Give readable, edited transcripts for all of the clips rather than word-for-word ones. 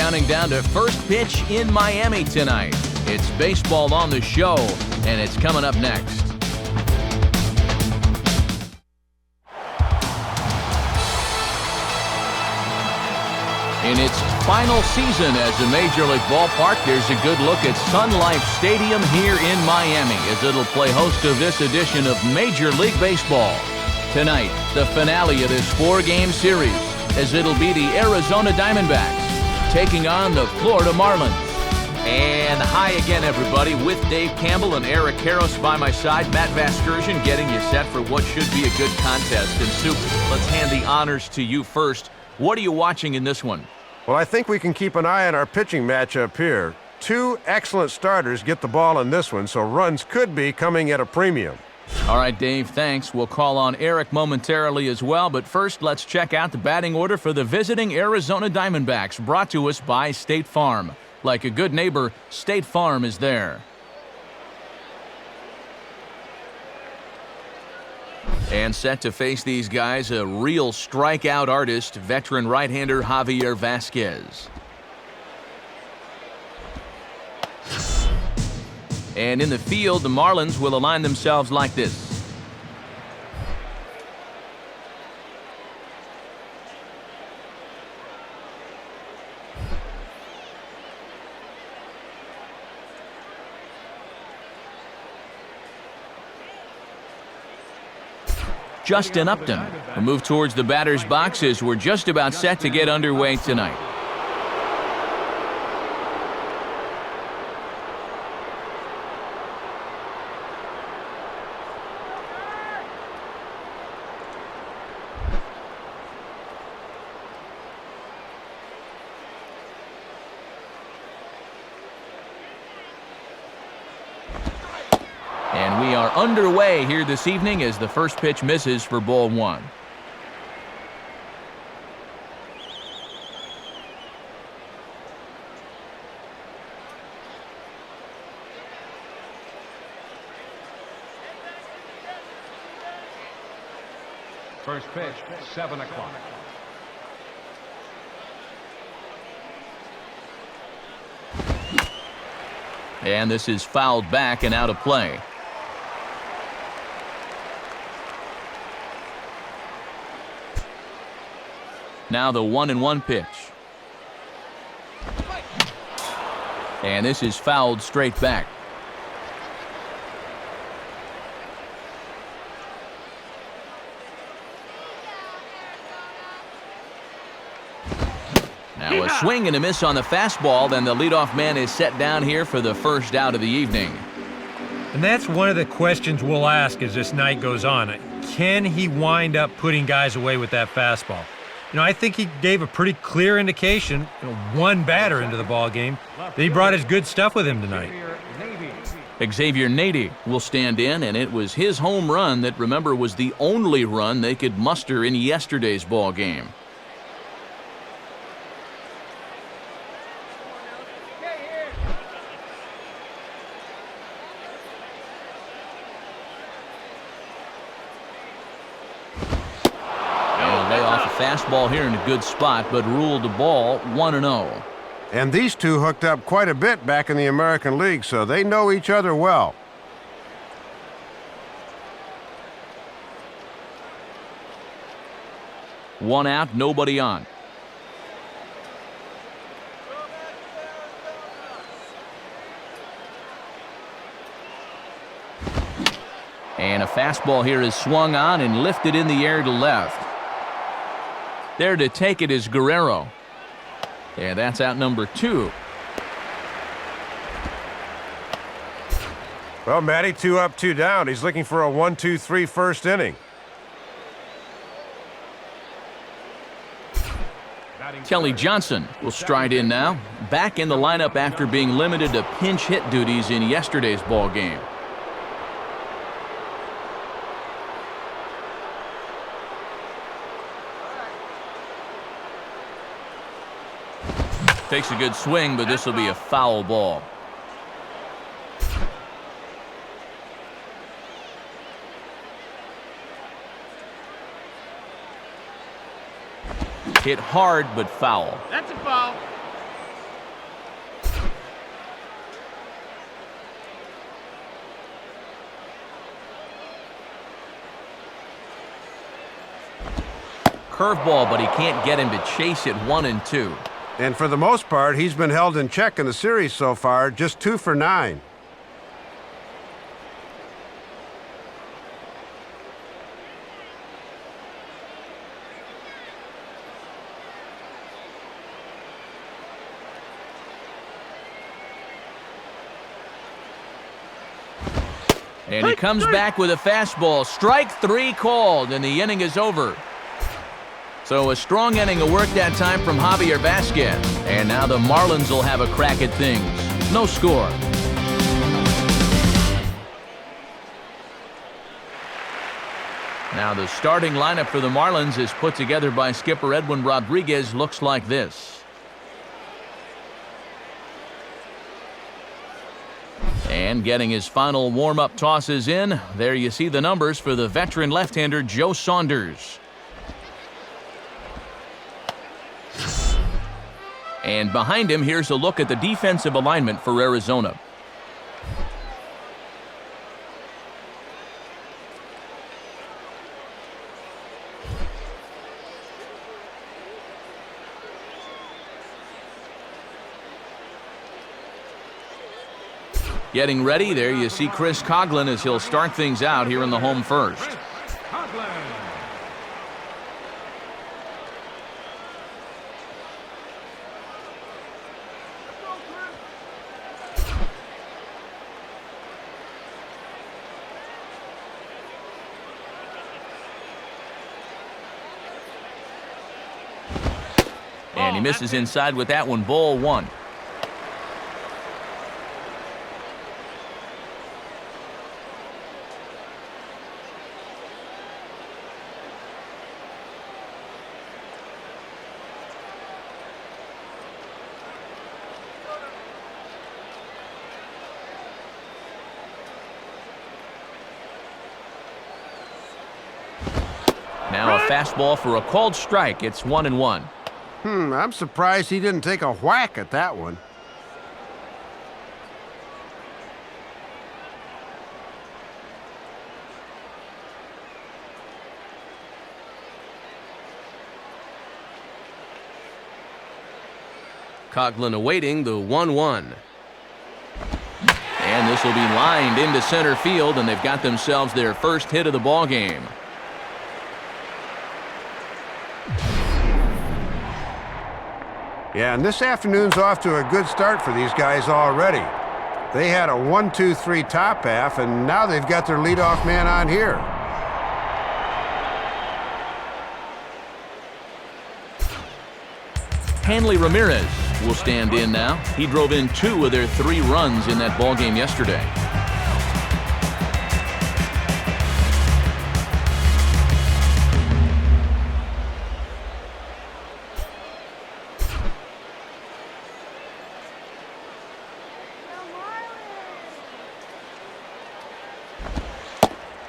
counting down to first pitch in Miami tonight. It's baseball on the show, and it's coming up next. In its final season as a Major League ballpark, there's a good look at Sun Life Stadium here in Miami as it'll play host to this edition of Major League Baseball. Tonight, the finale of this four-game series as it'll be the Arizona Diamondbacks taking on the Florida Marlins. And hi again, everybody, with Dave Campbell and Eric Karros by my side. Matt Vasgersian getting you set for what should be a good contest. And Soup, let's hand the honors to you first. What are you watching in this one? Well, I think we can keep an eye on our pitching matchup here. Two excellent starters get the ball in this one, so runs could be coming at a premium. All right, Dave, thanks. We'll call on Eric momentarily as well, but first let's check out the batting order for the visiting Arizona Diamondbacks, brought to us by State Farm. Like a good neighbor, State Farm is there. And set to face these guys, a real strikeout artist, veteran right-hander Javier Vasquez. And in the field, the Marlins will align themselves like this. Justin Upton will move towards the batter's boxes. We're just about set to get underway tonight. And we are underway here this evening as the first pitch misses for ball one. First pitch, 7 o'clock. And this is fouled back and out of play. Now the 1-1 pitch. And this is fouled straight back. Now a swing and a miss on the fastball, then the leadoff man is set down here for the first out of the evening. And that's one of the questions we'll ask as this night goes on. Can he wind up putting guys away with that fastball? You know, I think he gave a pretty clear indication, one batter into the ball game, that he brought his good stuff with him tonight. Xavier Nady will stand in, and it was his home run that, remember, was the only run they could muster in yesterday's ball game. Fastball here in a good spot, but ruled the ball 1-0. And these two hooked up quite a bit back in the American League, so they know each other well. One out, nobody on. And a fastball here is swung on and lifted in the air to left. There to take it is Guerrero. And that's out number 2. Well, Matty, 2 up, 2 down. He's looking for a 1-2-3 first inning. Kelly Johnson will stride in now. Back in the lineup after being limited to pinch hit duties in yesterday's ball game. Takes a good swing, but this will be a foul ball. Hit hard, but foul. That's a foul. curveball, but he can't get him to chase it 1-2. And for the most part, he's been held in check in the series so far, just 2 for 9. And he comes back with a fastball. Strike 3 called, and the inning is over. So a strong inning of work that time from Javier Vasquez. And now the Marlins will have a crack at things. No score. Now the starting lineup for the Marlins is put together by skipper Edwin Rodriguez. Looks like this. And getting his final warm-up tosses in, there you see the numbers for the veteran left-hander Joe Saunders. And behind him, here's a look at the defensive alignment for Arizona. Getting ready, there you see Chris Coghlan as he'll start things out here in the home first. And he misses inside with that one, ball 1. Now a fastball for a called strike. It's 1-1. I'm surprised he didn't take a whack at that one. Coghlan awaiting the 1-1. And this will be lined into center field, and they've got themselves their first hit of the ball game. Yeah, and this afternoon's off to a good start for these guys already. They had a 1-2-3 top half, and now they've got their leadoff man on here. Hanley Ramirez will stand in now. He drove in 2 of their 3 runs in that ball game yesterday.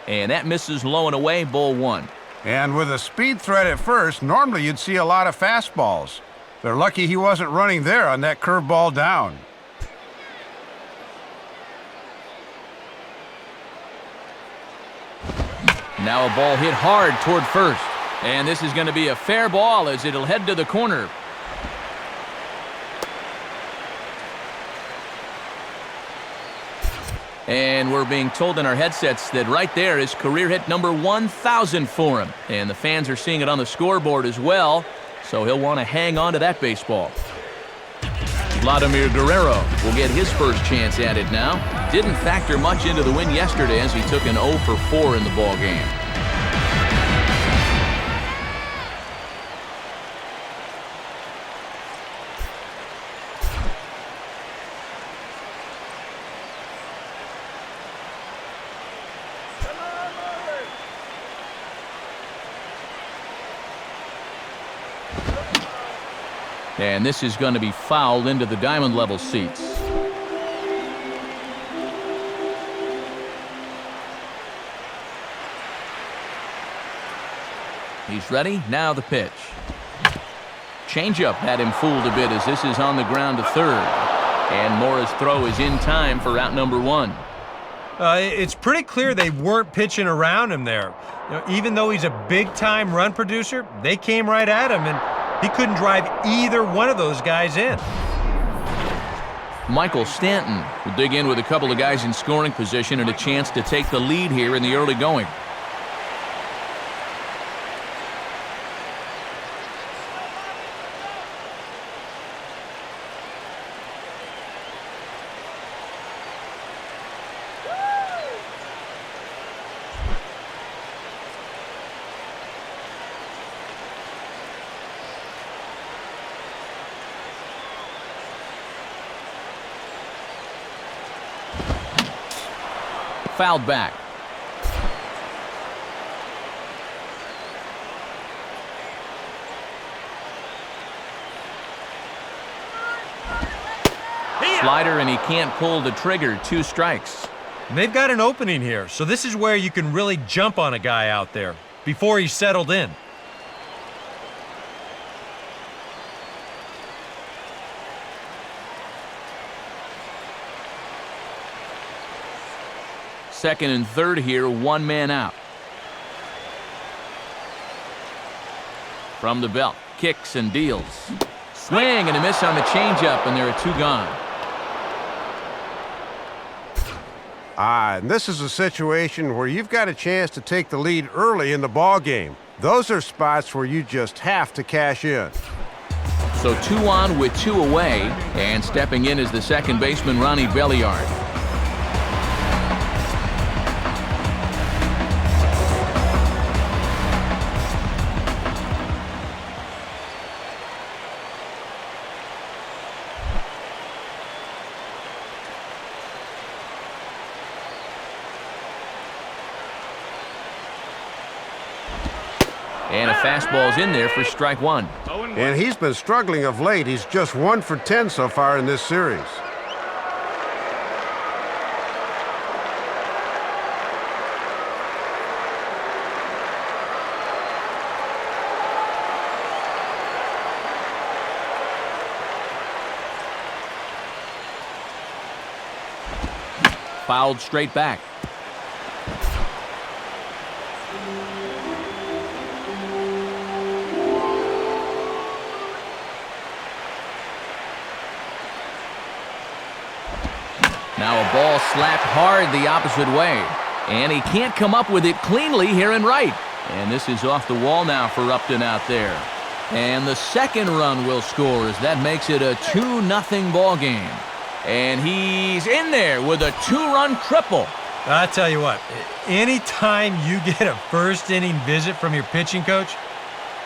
And that misses low and away, ball 1. And with a speed threat at first, normally you'd see a lot of fastballs. They're lucky he wasn't running there on that curveball down. Now a ball hit hard toward first. And this is going to be a fair ball as it'll head to the corner. And we're being told in our headsets that right there is career hit number 1,000 for him. And the fans are seeing it on the scoreboard as well, so he'll want to hang on to that baseball. Vladimir Guerrero will get his first chance at it now. Didn't factor much into the win yesterday as he took an 0 for 4 in the ball game. And this is going to be fouled into the diamond level seats. He's ready. Now the pitch. Changeup had him fooled a bit as this is on the ground to third. And Mora's throw is in time for out number 1. It's pretty clear they weren't pitching around him there. Even though he's a big-time run producer, they came right at him, and he couldn't drive either one of those guys in. Michael Stanton will dig in with a couple of guys in scoring position and a chance to take the lead here in the early going. Fouled back. Slider, and he can't pull the trigger. 2 strikes. They've got an opening here, so this is where you can really jump on a guy out there before he's settled in. Second and third here, 1 man out. From the belt, kicks and deals. Swing and a miss on the changeup, and there are 2 gone. And this is a situation where you've got a chance to take the lead early in the ball game. Those are spots where you just have to cash in. So 2 on with 2 away, and stepping in is the second baseman, Ronnie Belliard. And a fastball's in there for strike 1. And he's been struggling of late. He's just 1 for 10 so far in this series. Fouled straight back. Now a ball slapped hard the opposite way. And he can't come up with it cleanly here in right. And this is off the wall now for Upton out there. And the second run will score as that makes it a 2-0 ball game. And he's in there with a 2-run triple. I tell you what, anytime you get a first inning visit from your pitching coach,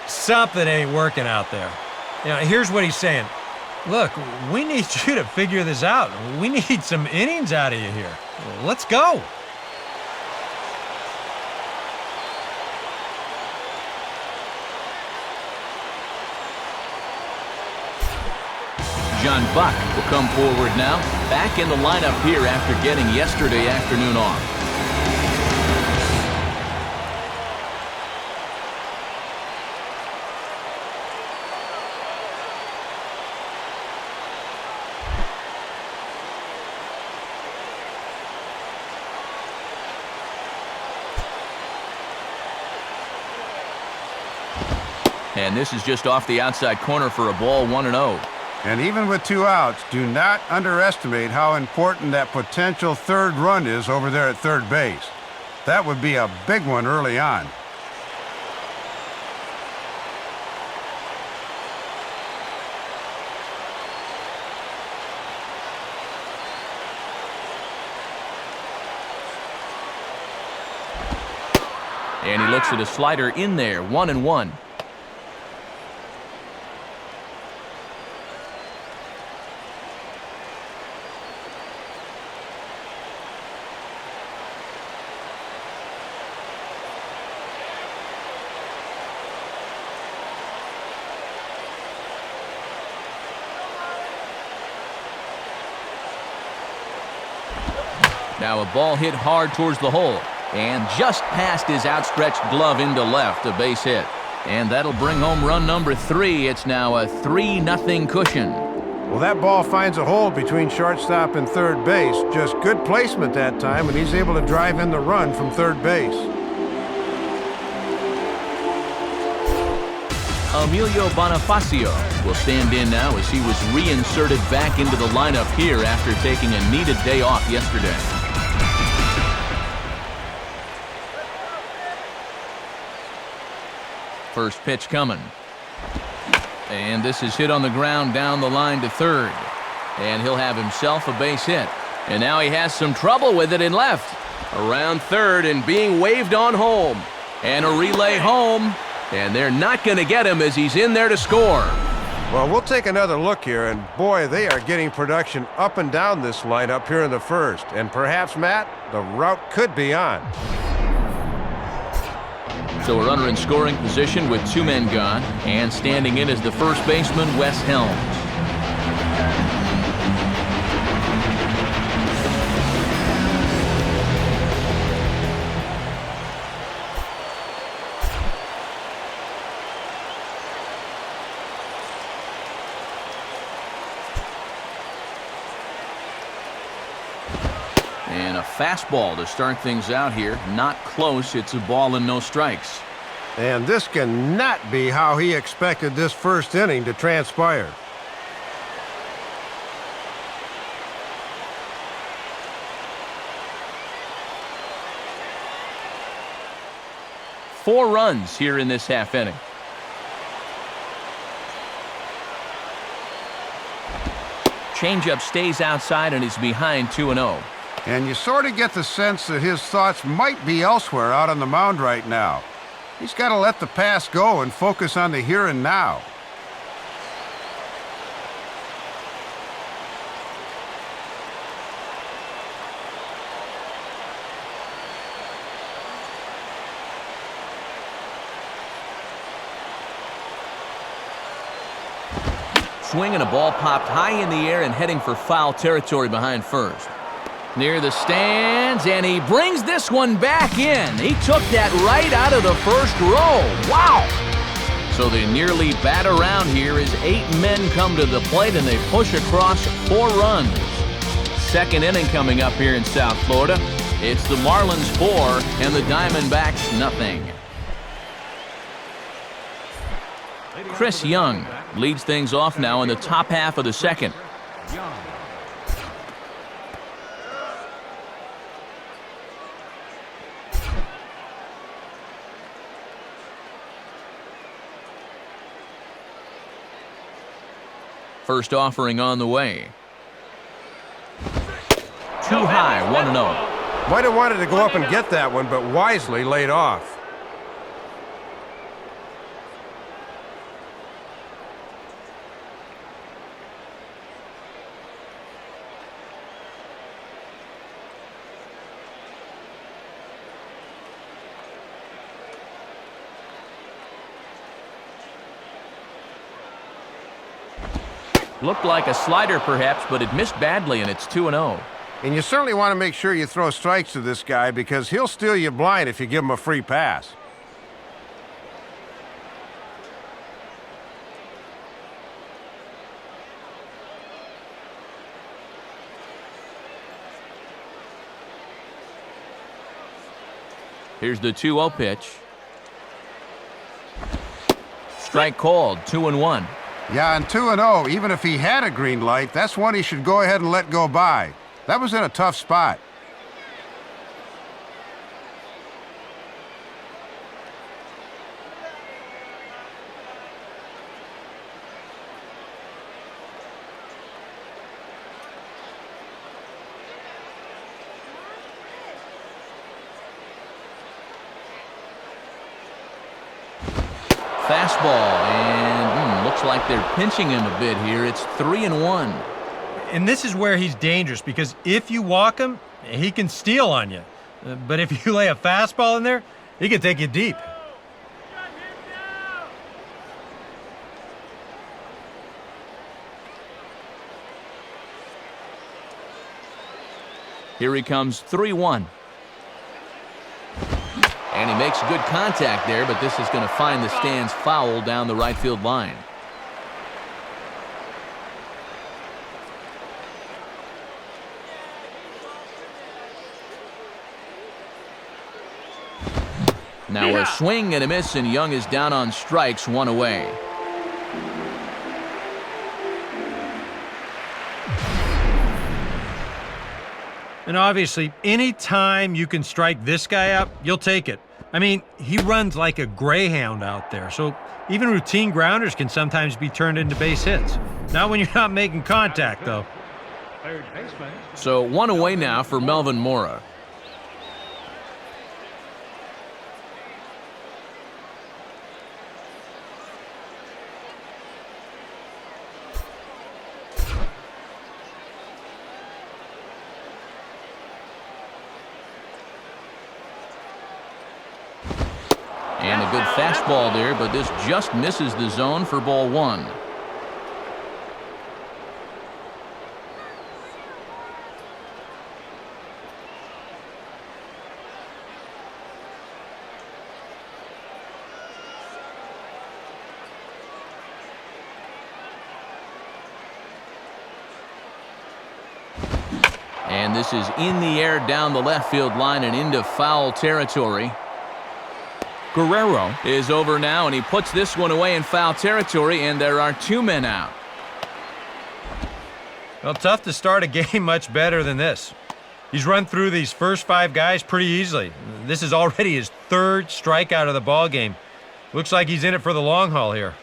something ain't working out there. Here's what he's saying. Look, we need you to figure this out. We need some innings out of you here. Let's go. John Buck will come forward now, back in the lineup here after getting yesterday afternoon off. And this is just off the outside corner for a ball, 1-0. And even with 2 outs, do not underestimate how important that potential third run is over there at third base. That would be a big one early on. And he looks at a slider in there, 1-1. Now a ball hit hard towards the hole and just past his outstretched glove into left, a base hit. And that'll bring home run number 3. It's now a 3-0 cushion. Well, that ball finds a hole between shortstop and third base. Just good placement that time, and he's able to drive in the run from third base. Emilio Bonifacio will stand in now as he was reinserted back into the lineup here after taking a needed day off yesterday. First pitch coming. And this is hit on the ground down the line to third. And he'll have himself a base hit. And now he has some trouble with it in left. Around third and being waved on home. And a relay home. And they're not going to get him as he's in there to score. Well, we'll take another look here, and boy, they are getting production up and down this lineup here in the first. And perhaps, Matt, the route could be on. So a runner in scoring position with 2 men gone, and standing in is the first baseman, Wes Helms. And a fastball to start things out here. Not close. It's a ball and no strikes. And this cannot be how he expected this first inning to transpire. Four runs here in this half inning. Changeup stays outside and is behind 2-0. And you sort of get the sense that his thoughts might be elsewhere out on the mound right now. He's got to let the past go and focus on the here and now. Swing and a ball popped high in the air and heading for foul territory behind first. Near the stands, and he brings this one back in. He took that right out of the first row. Wow! So they nearly bat around here as 8 men come to the plate, and they push across 4 runs. Second inning coming up here in South Florida. It's the Marlins 4 and the Diamondbacks nothing. Chris Young leads things off now in the top half of the second. First offering on the way. Too high, 1-0. Might have wanted to go up and get that one, but wisely laid off. Looked like a slider perhaps, but it missed badly, and it's 2-0. And you certainly want to make sure you throw strikes to this guy because he'll steal you blind if you give him a free pass. Here's the 2-0 pitch. Strike called, 2-1. Yeah, and 2-0, even if he had a green light, that's one he should go ahead and let go by. That was in a tough spot. Fastball, and looks like they're pinching him a bit here. It's 3-1. And this is where he's dangerous because if you walk him, he can steal on you. But if you lay a fastball in there, he can take you deep. Here he comes, 3-1. And he makes good contact there, but this is going to find the stands foul down the right field line. Now a swing and a miss, and Young is down on strikes, 1 away. And obviously, any time you can strike this guy out, you'll take it. I mean, he runs like a greyhound out there, so even routine grounders can sometimes be turned into base hits. Not when you're not making contact, though. Third baseman. So 1 away now for Melvin Mora. And a good fastball there, but this just misses the zone for ball 1. And this is in the air down the left field line and into foul territory. Guerrero is over now, and he puts this one away in foul territory, and there are 2 men out. Well, tough to start a game much better than this. He's run through these first 5 guys pretty easily. This is already his 3rd strikeout of the ball game. Looks like he's in it for the long haul here.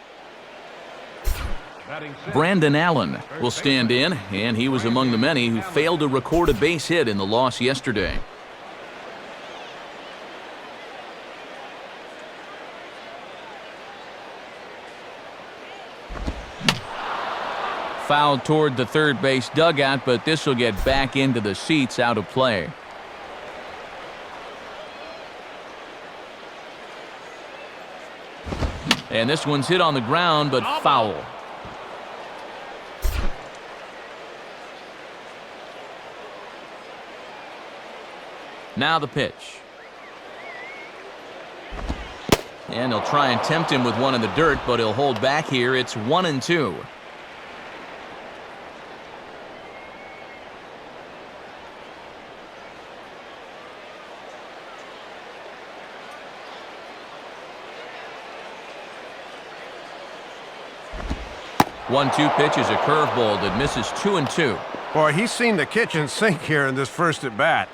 Brandon Allen will stand in, and he was among the many who failed to record a base hit in the loss yesterday. Fouled toward the third base dugout, but this will get back into the seats, out of play. And this one's hit on the ground, but foul. Now the pitch. And he'll try and tempt him with one in the dirt, but he'll hold back here. It's 1-2. One-two pitch is a curveball that misses 2-2. Boy, he's seen the kitchen sink here in this first at bat.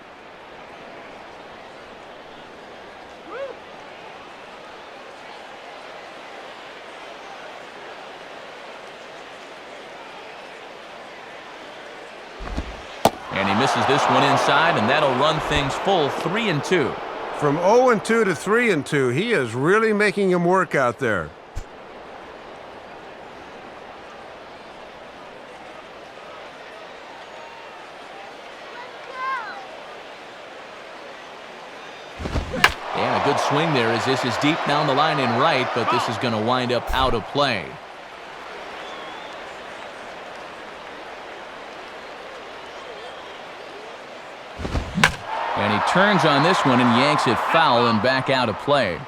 And he misses this one inside, and that'll run things full, 3-2. From 0-2 to 3-2, he is really making him work out there. And a good swing there as this is deep down the line in right, but this is going to wind up out of play. And he turns on this one and yanks it foul and back out of play.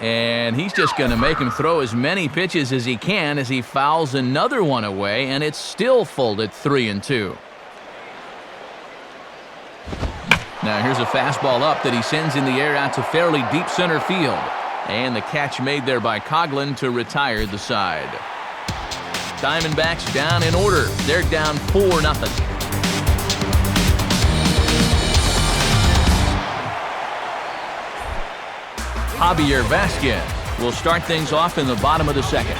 And he's just going to make him throw as many pitches as he can as he fouls another one away, and it's still full at 3-2. Now here's a fastball up that he sends in the air out to fairly deep center field. And the catch made there by Coughlin to retire the side. Diamondbacks down in order. They're down 4-0. Javier Vasquez will start things off in the bottom of the second.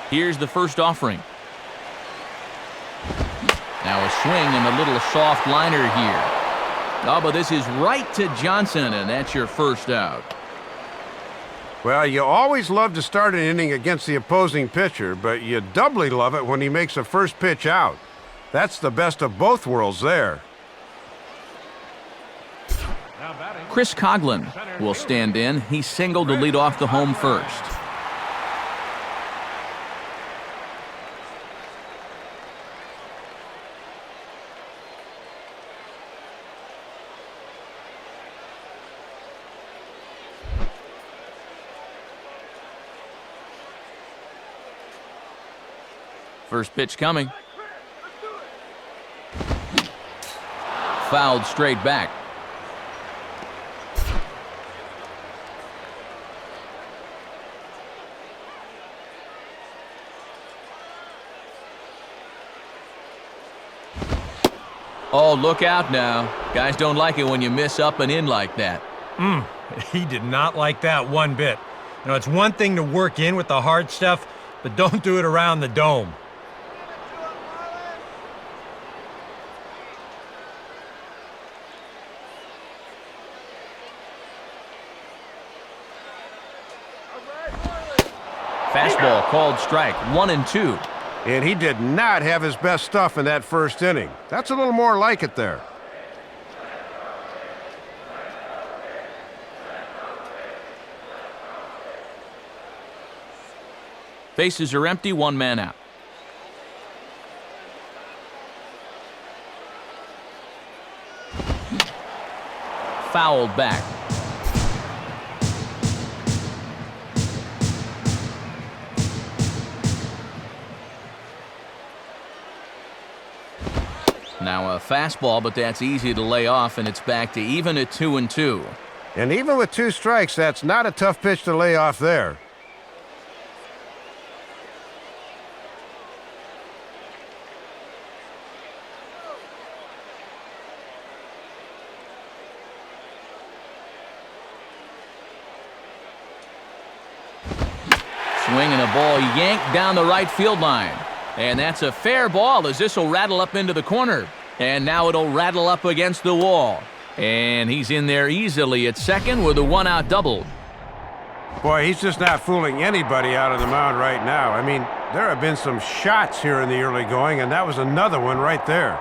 Here's the first offering. Now a swing and a little soft liner here. Oh, but this is right to Johnson, and that's your first out. Well, you always love to start an inning against the opposing pitcher, but you doubly love it when he makes a first pitch out. That's the best of both worlds there. Chris Coughlin will stand in. He singled to lead off the home first. First pitch coming. Fouled straight back. Oh, look out now. Guys don't like it when you miss up and in like that. He did not like that one bit. You know, it's one thing to work in with the hard stuff, but don't do it around the dome. Fastball called strike, 1-2. And he did not have his best stuff in that first inning. That's a little more like it there. Bases are empty, one man out. Fouled back. Now a fastball, but that's easy to lay off, and it's back to even at 2-2. And even with 2 strikes, that's not a tough pitch to lay off there. Swinging a ball yanked down the right field line. And that's a fair ball as this will rattle up into the corner. And now it'll rattle up against the wall. And he's in there easily at second with a 1-out double. Boy, he's just not fooling anybody out of the mound right now. I mean, there have been some shots here in the early going, and that was another one right there.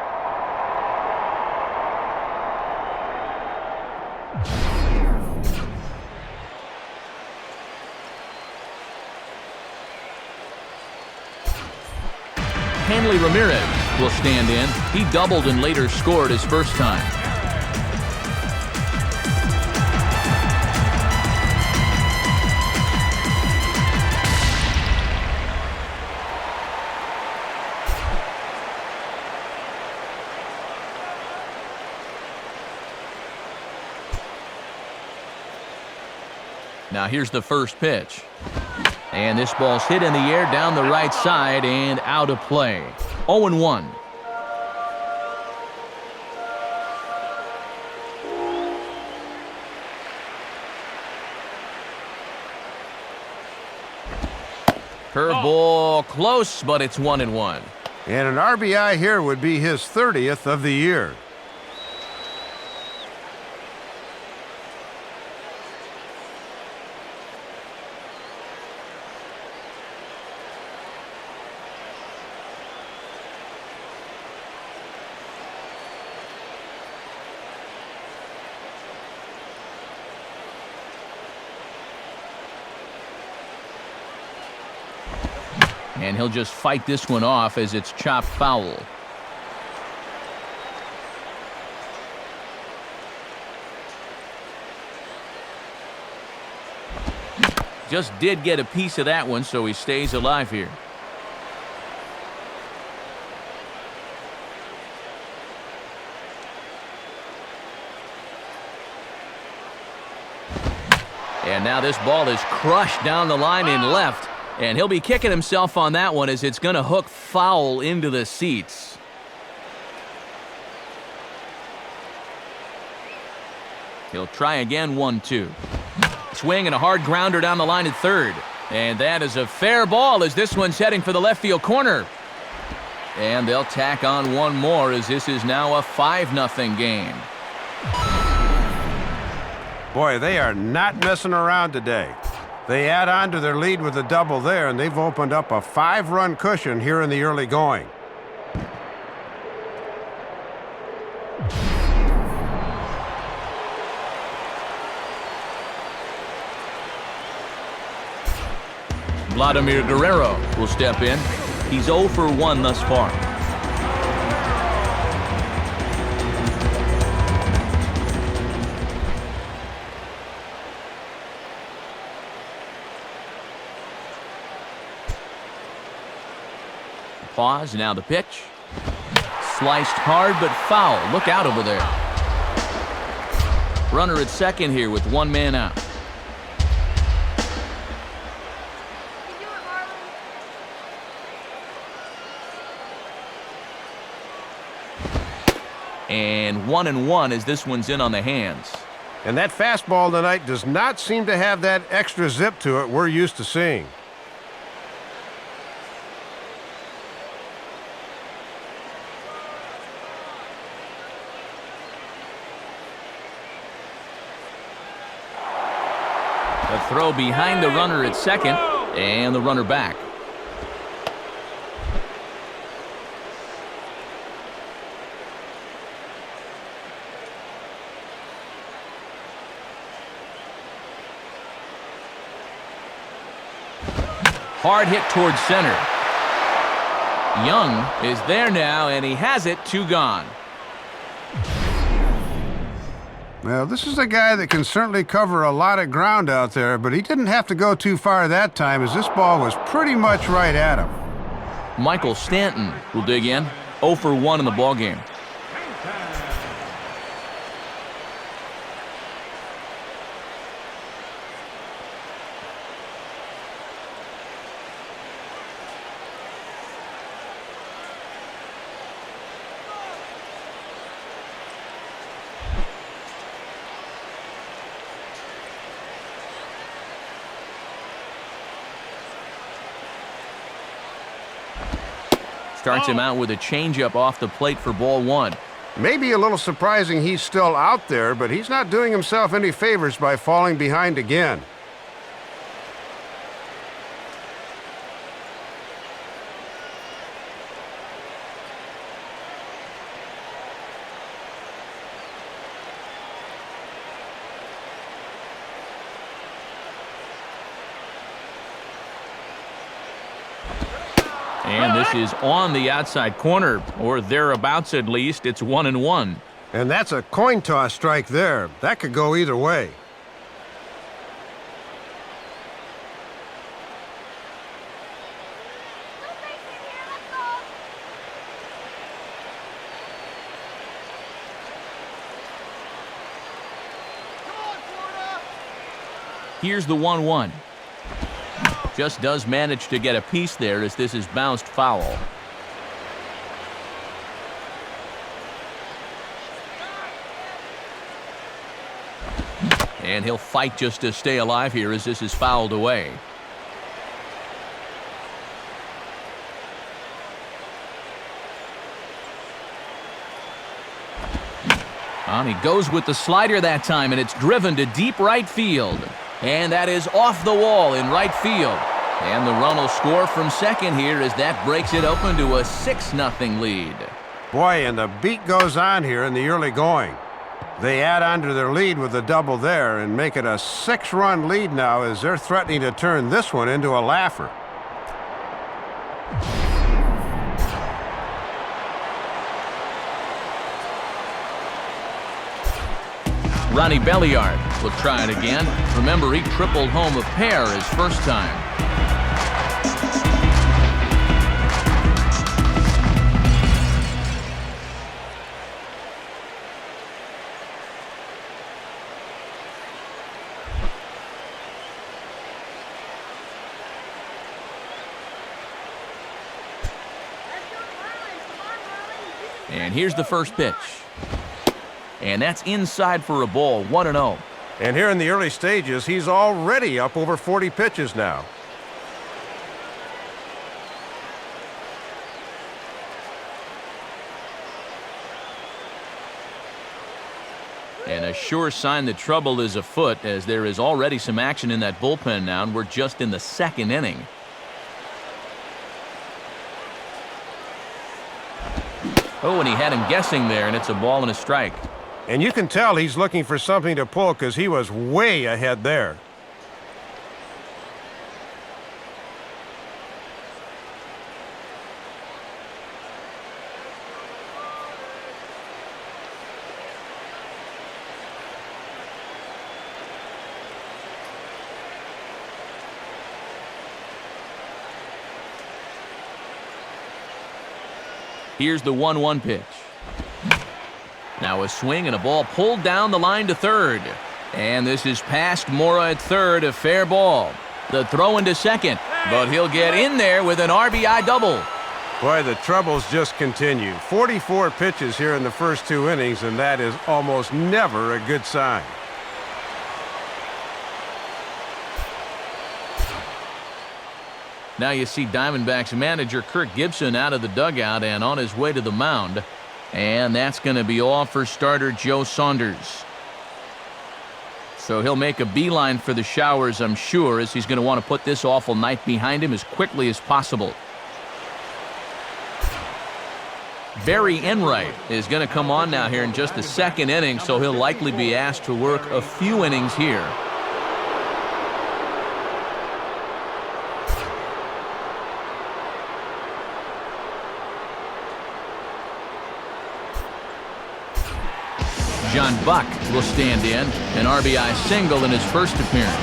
Hanley Ramirez will stand in. He doubled and later scored his first time. Now here's the first pitch. And this ball's hit in the air down the right side and out of play. 0-1. Curveball close, but it's 1-1. And an RBI here would be his 30th of the year. And he'll just fight this one off as it's chopped foul. Just did get a piece of that one, so he stays alive here. And now this ball is crushed down the line in left. And he'll be kicking himself on that one as it's going to hook foul into the seats. He'll try again, 1-2. Swing and a hard grounder down the line at third. And that is a fair ball as this one's heading for the left field corner. And they'll tack on one more as this is now a 5-0 game. Boy, they are not messing around today. They add on to their lead with a double there, and they've opened up a 5-run cushion here in the early going. Vladimir Guerrero will step in. He's 0 for 1 thus far. Pause, now the pitch. Sliced hard, but foul. Look out over there. Runner at second here with one man out. And 1-1 as this one's in on the hands. And that fastball tonight does not seem to have that extra zip to it we're used to seeing. A throw behind the runner at second, and the runner back. Hard hit towards center. Young is there now, and he has it, 2 gone. Well, this is a guy that can certainly cover a lot of ground out there, but he didn't have to go too far that time as this ball was pretty much right at him. Michael Stanton will dig in. 0 for 1 in the ballgame. Starts him out with a changeup off the plate for ball 1. Maybe a little surprising he's still out there, but he's not doing himself any favors by falling behind again. And this is on the outside corner, or thereabouts at least. It's 1-1. And that's a coin toss strike there. That could go either way. Here's the 1-1. Just does manage to get a piece there as this is bounced foul. And he'll fight just to stay alive here as this is fouled away. And he goes with the slider that time, and it's driven to deep right field. And that is off the wall in right field. And the run will score from second here as that breaks it open to a 6-0 lead. Boy, and the beat goes on here in the early going. They add on to their lead with a double there and make it a 6-run lead now as they're threatening to turn this one into a laugher. Ronnie Belliard will try it again. Remember, he tripled home a pair his first time. And here's the first pitch. And that's inside for a ball, 1-0. And here in the early stages, he's already up over 40 pitches now. And a sure sign that trouble is afoot as there is already some action in that bullpen now, and we're just in the second inning. Oh, and he had him guessing there, and it's a ball and a strike. And you can tell he's looking for something to pull because he was way ahead there. Here's the 1-1 pitch. Now a swing and a ball pulled down the line to third. And this is past Mora at third, a fair ball. The throw into second, but he'll get in there with an RBI double. Boy, the troubles just continue. 44 pitches here in the first 2 innings, and that is almost never a good sign. Now you see Diamondbacks manager Kirk Gibson out of the dugout and on his way to the mound. And that's going to be all for starter Joe Saunders. So he'll make a beeline for the showers, I'm sure, as he's going to want to put this awful night behind him as quickly as possible. Barry Enright is going to come on now here in just the second inning, so he'll likely be asked to work a few innings here. John Buck will stand in, an RBI single in his first appearance.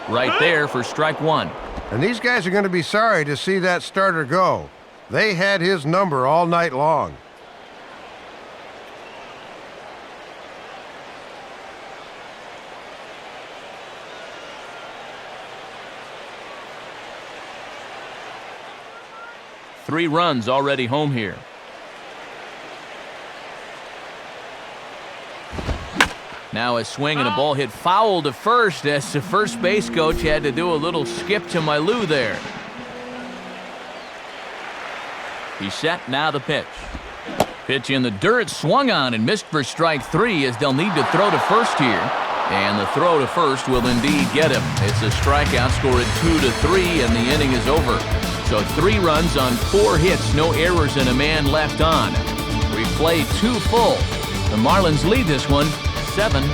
Right there for strike one. And these guys are going to be sorry to see that starter go. They had his number all night long. Three runs already home here. Now a swing and a ball hit foul to first as the first base coach had to do a little skip to my Lou there. He's set, now the pitch. Pitch in the dirt, swung on and missed for strike three as they'll need to throw to first here. And the throw to first will indeed get him. It's a strikeout, score at 2-3, and the inning is over. So 3 runs on 4 hits, no errors, and a man left on. We play 2 full. The Marlins lead this one 7-0.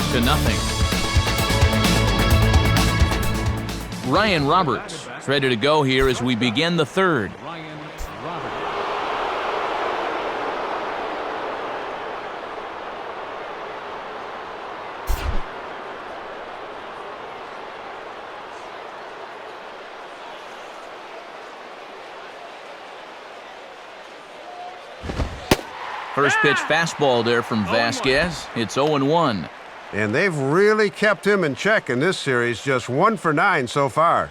Ryan Roberts is ready to go here as we begin the third. First pitch fastball there from Vasquez. It's 0-1. And they've really kept him in check in this series, just 1 for 9 so far.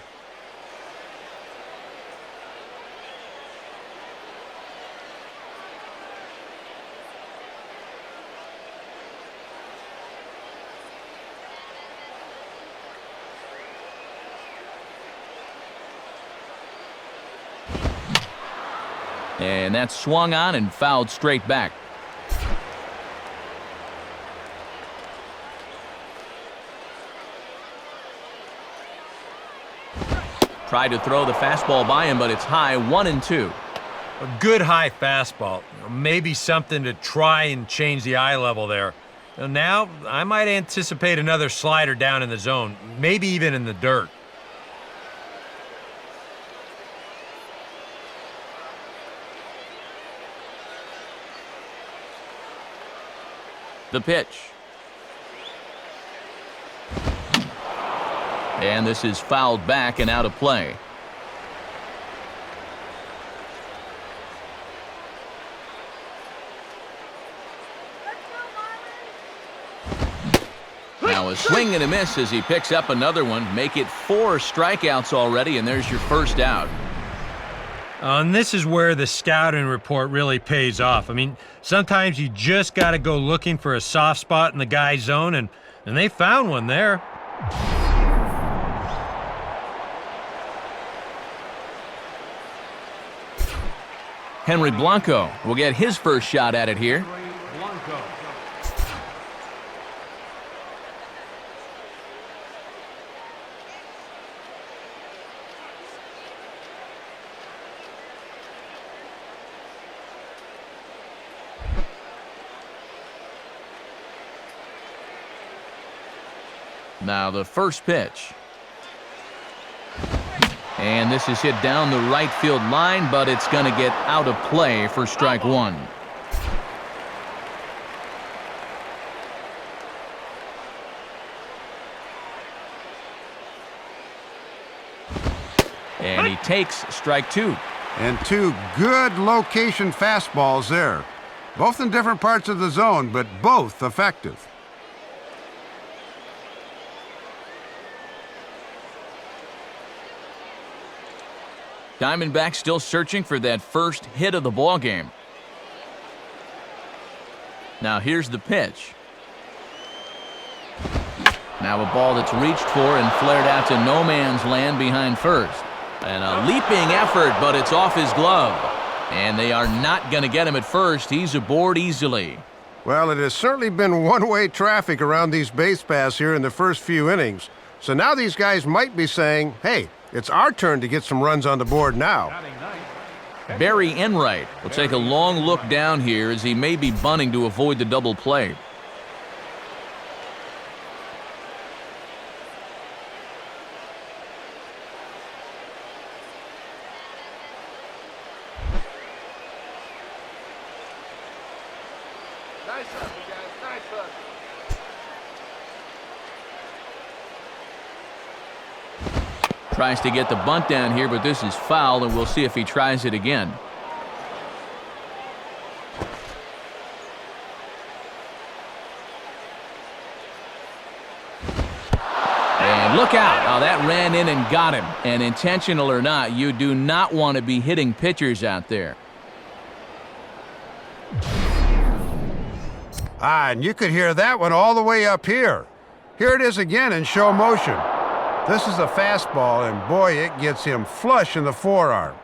And that's swung on and fouled straight back. Tried to throw the fastball by him, but it's high, 1-2. A good high fastball. Maybe something to try and change the eye level there. Now, I might anticipate another slider down in the zone, maybe even in the dirt. The pitch. And this is fouled back and out of play. Now a swing and a miss as he picks up another one. Make it 4 strikeouts already, and there's your first out. And this is where the scouting report really pays off. I mean, sometimes you just got to go looking for a soft spot in the guy's zone, and they found one there. Henry Blanco will get his first shot at it here. Now the first pitch. And this is hit down the right field line, but it's going to get out of play for strike one. And he takes strike two. And two good location fastballs there. Both in different parts of the zone, but both effective. Diamondbacks still searching for that first hit of the ball game. Now here's the pitch. Now a ball that's reached for and flared out to no man's land behind first. And a leaping effort, but it's off his glove. And they are not going to get him at first. He's aboard easily. Well, it has certainly been one-way traffic around these base paths here in the first few innings. So now these guys might be saying, hey, it's our turn to get some runs on the board now. Barry Enright will take a long look down here as he may be bunting to avoid the double play. Nice up, you guys. Nice up. Tries to get the bunt down here, but this is foul, and we'll see if he tries it again. And look out. Oh, that ran in and got him. And intentional or not, you do not want to be hitting pitchers out there. And you could hear that one all the way up here. Here it is again in show motion. This is a fastball, and boy, it gets him flush in the forearm.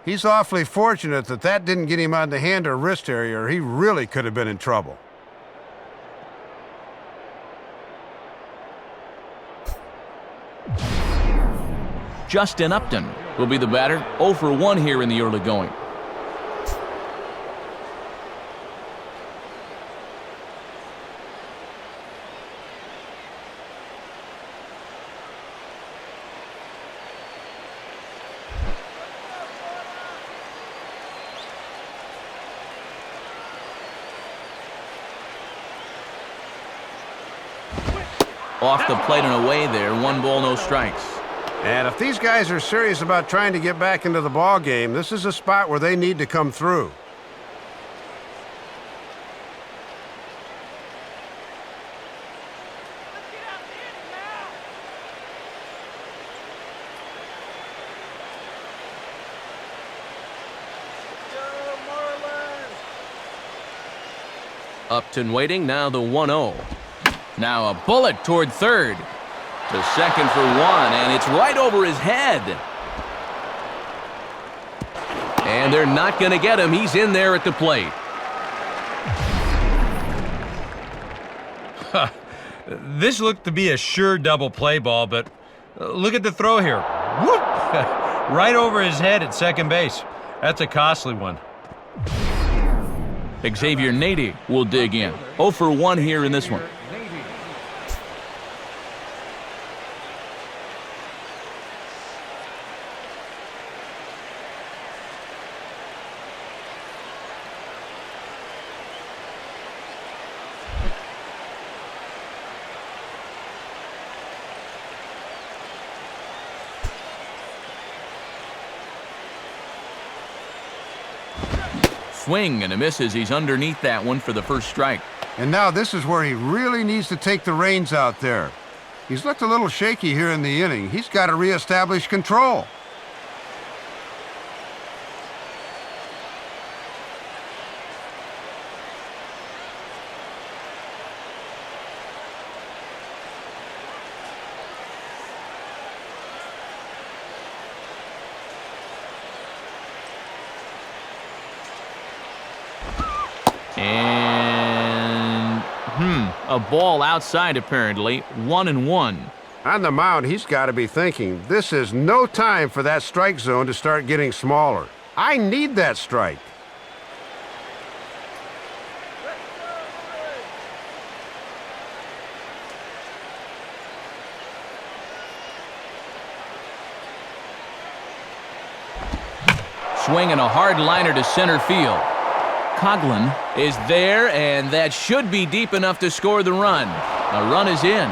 He's awfully fortunate that that didn't get him on the hand or wrist area, or he really could have been in trouble. Justin Upton will be the batter. 0 for 1 here in the early going. Off the plate and away there. 1 ball, no strikes. And if these guys are serious about trying to get back into the ball game, this is a spot where they need to come through. Upton waiting, now the 1-0. Now a bullet toward third. To second for 1, and it's right over his head. And they're not going to get him. He's in there at the plate. This looked to be a sure double play ball, but look at the throw here. Whoop! Right over his head at second base. That's a costly one. Xavier Nady will dig in. 0 for 1 here in this one. Swing and a miss as he's underneath that one for the first strike. And now this is where he really needs to take the reins out there. He's looked a little shaky here in the inning. He's got to reestablish control. And a ball outside apparently. 1-1. On the mound, he's got to be thinking, this is no time for that strike zone to start getting smaller. I need that strike. swing and a hard liner to center field. Coughlin is there, and that should be deep enough to score the run. A run is in.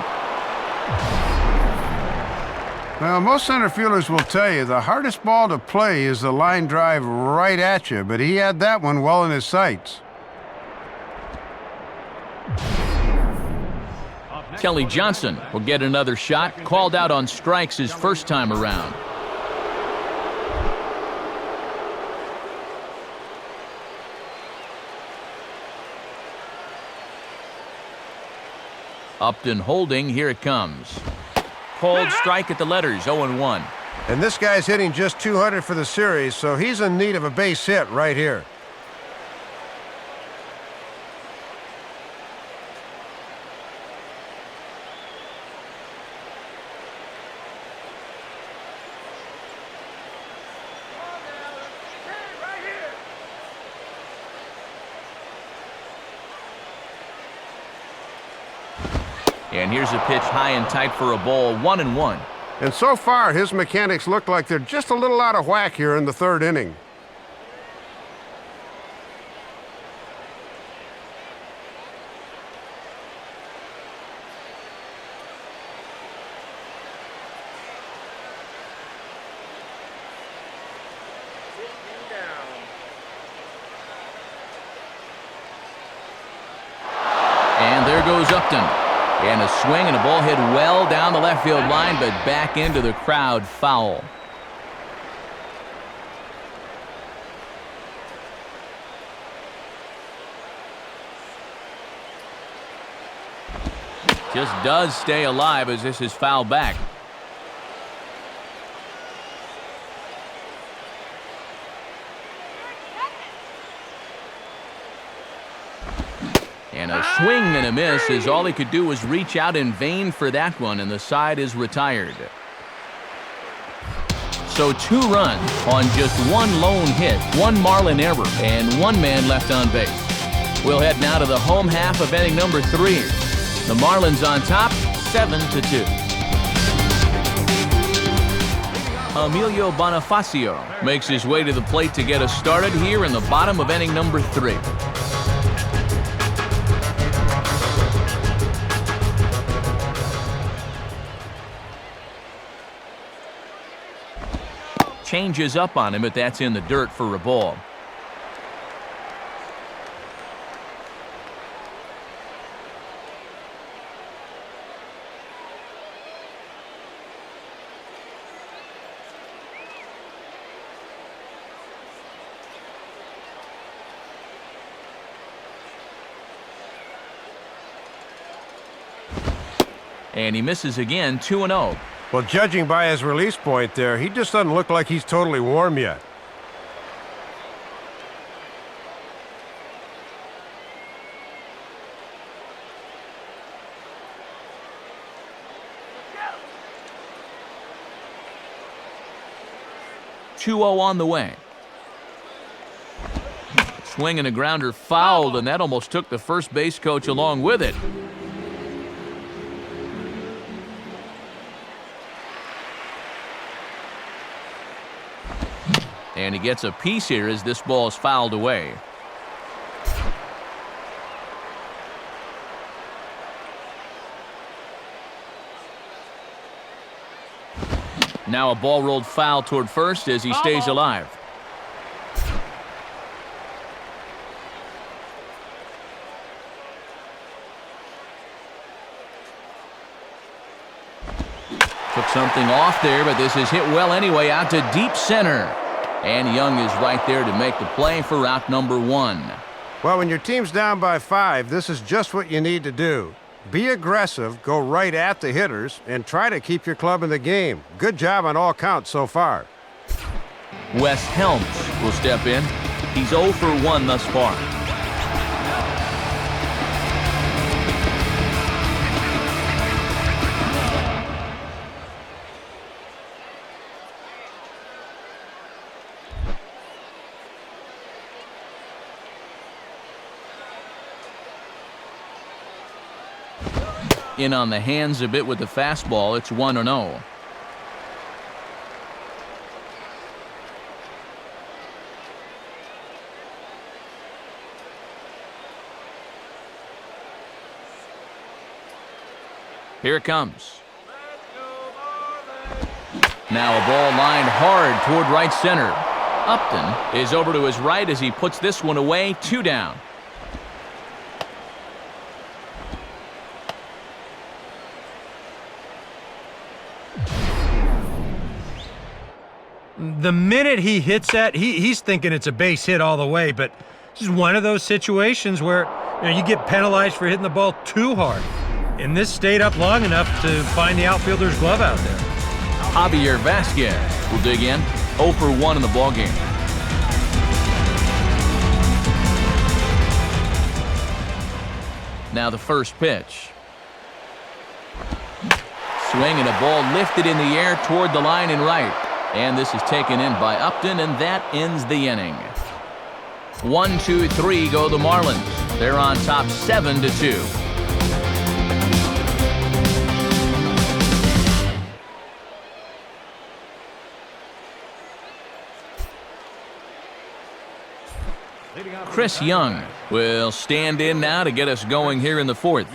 Well, most center fielders will tell you the hardest ball to play is the line drive right at you, but he had that one well in his sights. Kelly Johnson will get another shot, called out on strikes his first time around. Upton holding, here it comes. Cold strike at the letters, 0-1. And this guy's hitting just 200 for the series, so he's in need of a base hit right here. And here's a pitch high and tight for a ball, 1-1. And so far, his mechanics look like they're just a little out of whack here in the third inning. And there goes Upton. And a swing and a ball hit well down the left field line, but back into the crowd, foul. Just does stay alive as this is fouled back. And a swing and a miss, as all he could do was reach out in vain for that one, and the side is retired. So 2 runs on just 1 lone hit, 1 Marlin error, and 1 man left on base. We'll head now to the home half of inning number 3. The Marlins on top, 7-2. Emilio Bonifacio makes his way to the plate to get us started here in the bottom of inning number 3. Changes up on him, but that's in the dirt for a ball. And he misses again, 2-0. Well, judging by his release point there, he just doesn't look like he's totally warm yet. .2-0 on the way. Swing and a grounder fouled, and that almost took the first base coach along with it. And he gets a piece here as this ball is fouled away. Now a ball rolled foul toward first as he stays alive. Took something off there, but this is hit well anyway, out to deep center. And Young is right there to make the play for out number 1. Well, when your team's down by 5, this is just what you need to do. Be aggressive, go right at the hitters, and try to keep your club in the game. Good job on all counts so far. Wes Helms will step in. He's 0 for 1 thus far. In on the hands a bit with the fastball. It's 1-0. Here it comes. Now a ball lined hard toward right center. Upton is over to his right as he puts this one away. 2 down. The minute he hits that, he's thinking it's a base hit all the way, but this is one of those situations where you get penalized for hitting the ball too hard. And this stayed up long enough to find the outfielder's glove out there. Javier Vasquez will dig in. 0 for 1 in the ballgame. Now the first pitch. Swing and a ball lifted in the air toward the line and right. And this is taken in by Upton, and that ends the inning. 1, 2, 3 go the Marlins. They're on top 7-2. Chris Young will stand in now to get us going here in the 4th.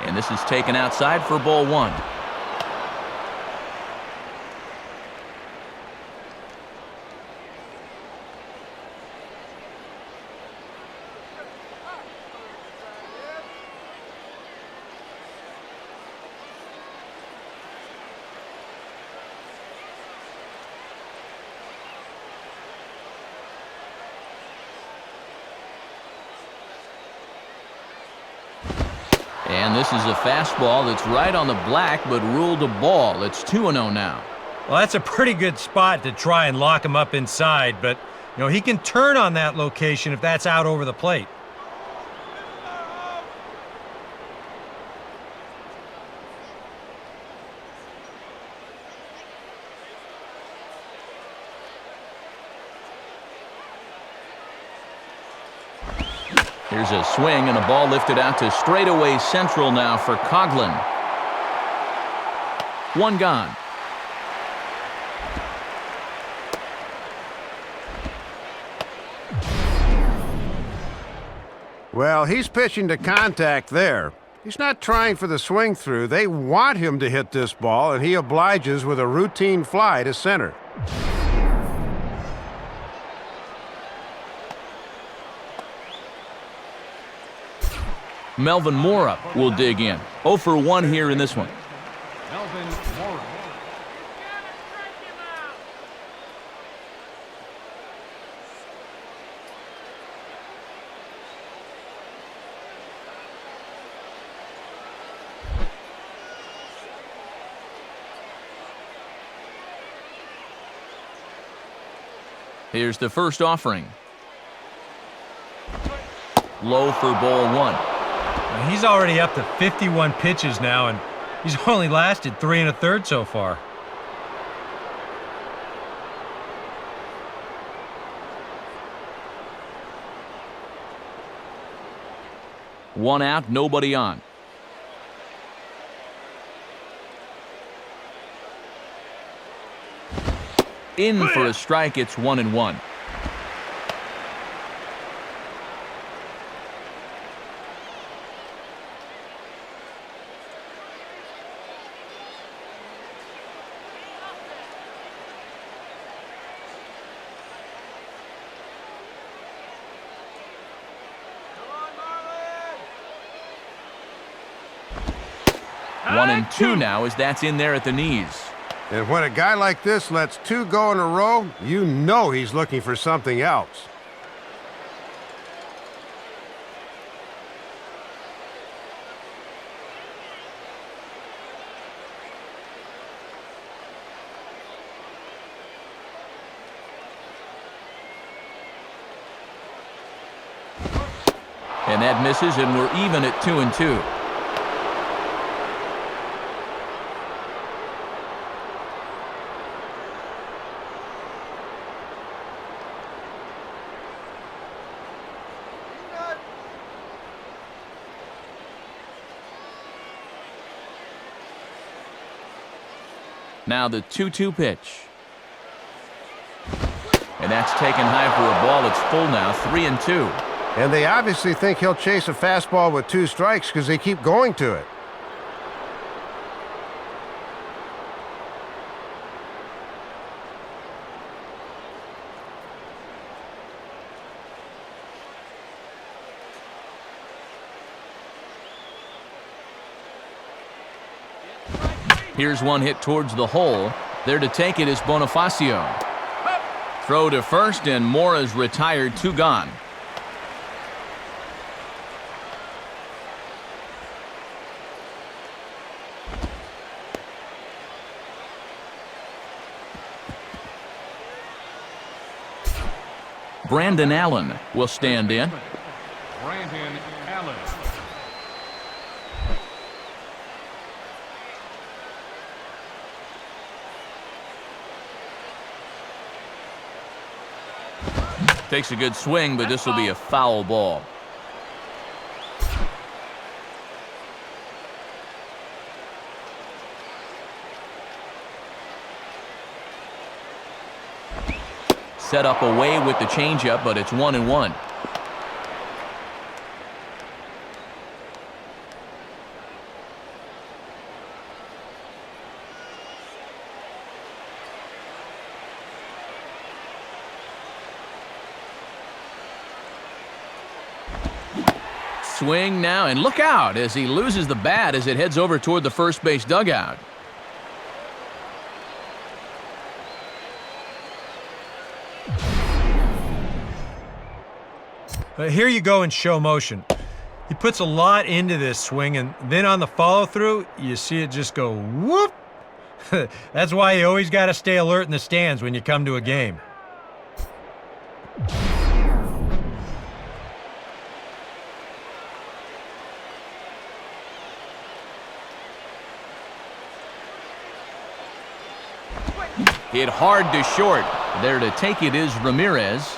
And this is taken outside for ball 1. And this is a fastball that's right on the black, but ruled a ball. It's 2-0 now. Well, that's a pretty good spot to try and lock him up inside, but he can turn on that location if that's out over the plate. Here's a swing and a ball lifted out to straightaway central now for Coughlin. 1 gone. Well, he's pitching to contact there. He's not trying for the swing through. They want him to hit this ball, and he obliges with a routine fly to center. Melvin Mora will dig in. 0 for 1 here in this one. Melvin Mora. Here's the first offering. Low for ball 1. He's already up to 51 pitches now, and he's only lasted 3 1/3 so far. One out, nobody on. In for a strike, it's 1-1. One and two now as that's in there at the knees. And when a guy like this lets 2 go in a row, you know he's looking for something else. And that misses, and we're even at 2-2. Now the 2-2 pitch. And that's taken high for a ball. It's full now, 3-2. And they obviously think he'll chase a fastball with 2 strikes because they keep going to it. Here's one hit towards the hole. There to take it is Bonifacio. Throw to first, and Mora's retired, 2 gone. Brandon Allen will stand in. Brandon Allen. Takes a good swing, but this will be a foul ball. Set up away with the changeup, but it's 1-1. Swing now, and look out as he loses the bat as it heads over toward the first base dugout. Here you go in show motion. He puts a lot into this swing, and then on the follow-through, you see it just go whoop. That's why you always got to stay alert in the stands when you come to a game. Hit hard to short. There to take it is Ramirez.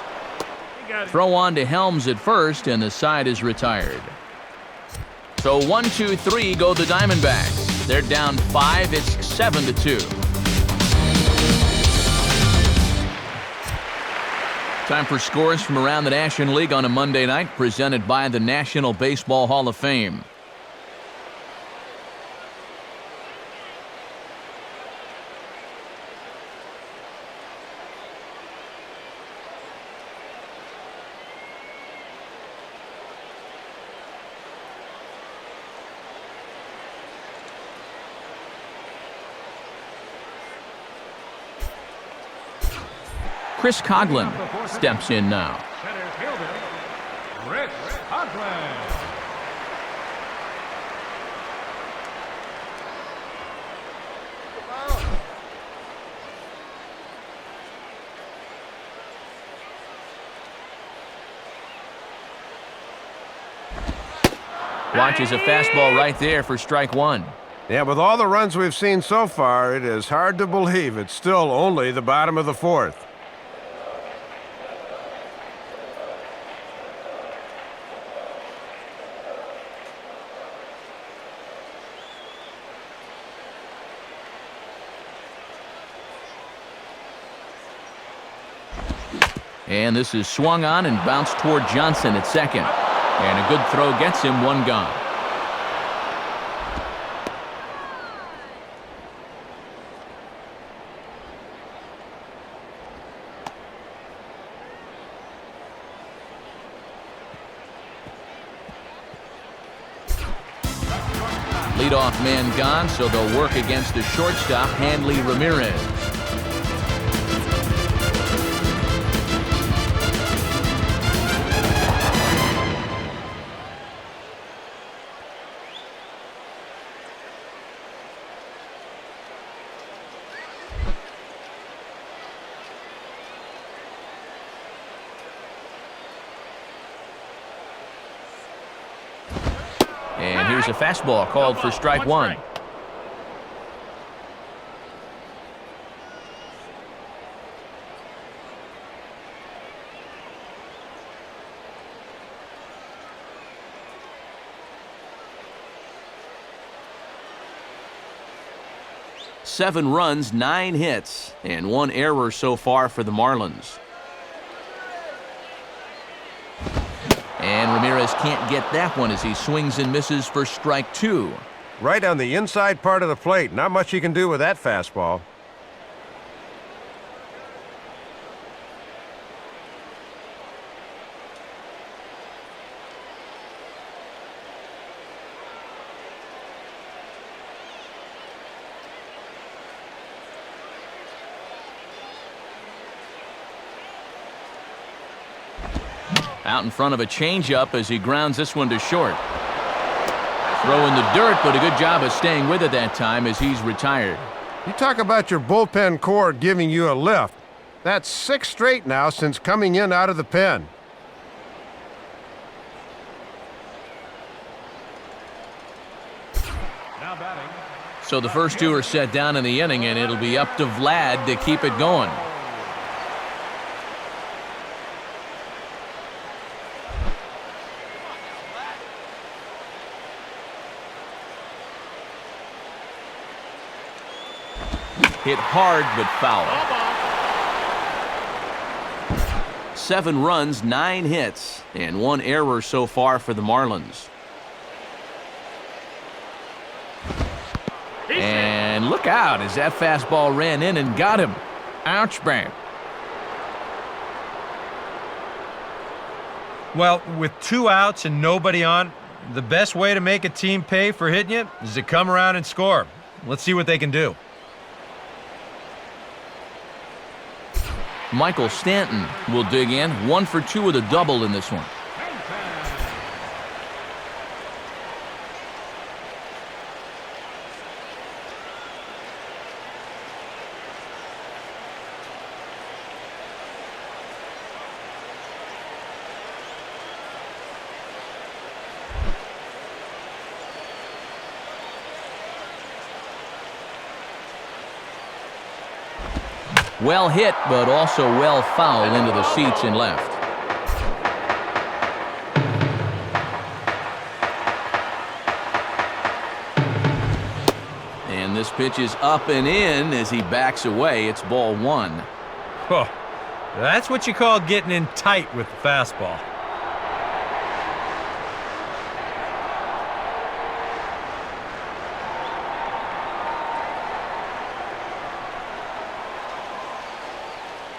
Throw on to Helms at first, and the side is retired. So 1-2-3 go the Diamondbacks. They're down 5. It's 7-2. Time for scores from around the National League on a Monday night, presented by the National Baseball Hall of Fame. Chris Coughlin steps in now. Center fielder, Chris Coughlin. Watches a fastball right there for strike 1. Yeah, with all the runs we've seen so far, it is hard to believe it's still only the bottom of the 4th. And this is swung on and bounced toward Johnson at second. And a good throw gets him 1 gone. Leadoff man gone, so they'll work against the shortstop, Hanley Ramirez. And here's a fastball called for strike 1. 7 runs, 9 hits, and 1 error so far for the Marlins. And Ramirez can't get that one as he swings and misses for strike 2. Right on the inside part of the plate. Not much he can do with that fastball. Out in front of a changeup as he grounds this one to short. Throw in the dirt, but a good job of staying with it that time as he's retired. You talk about your bullpen core giving you a lift. That's 6 straight now since coming in out of the pen. Now batting. So the first 2 are set down in the inning, and it'll be up to Vlad to keep it going. Hit hard, but foul. 7 runs, 9 hits, and 1 error so far for the Marlins. And look out as that fastball ran in and got him. Ouch, bang. Well, with 2 outs and nobody on, the best way to make a team pay for hitting you is to come around and score. Let's see what they can do. Michael Stanton will dig in. 1 for 2 with a double in this one. Well hit, but also well fouled into the seats and left. And this pitch is up and in as he backs away. It's ball 1. Oh, that's what you call getting in tight with the fastball.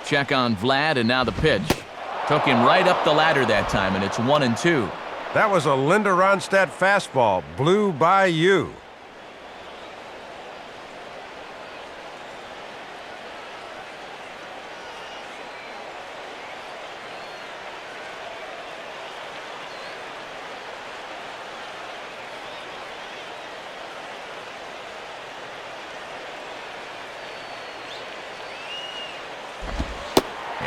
Check on Vlad, and now the pitch. Took him right up the ladder that time, and it's 1-2. That was a Linda Ronstadt fastball. Blew by you.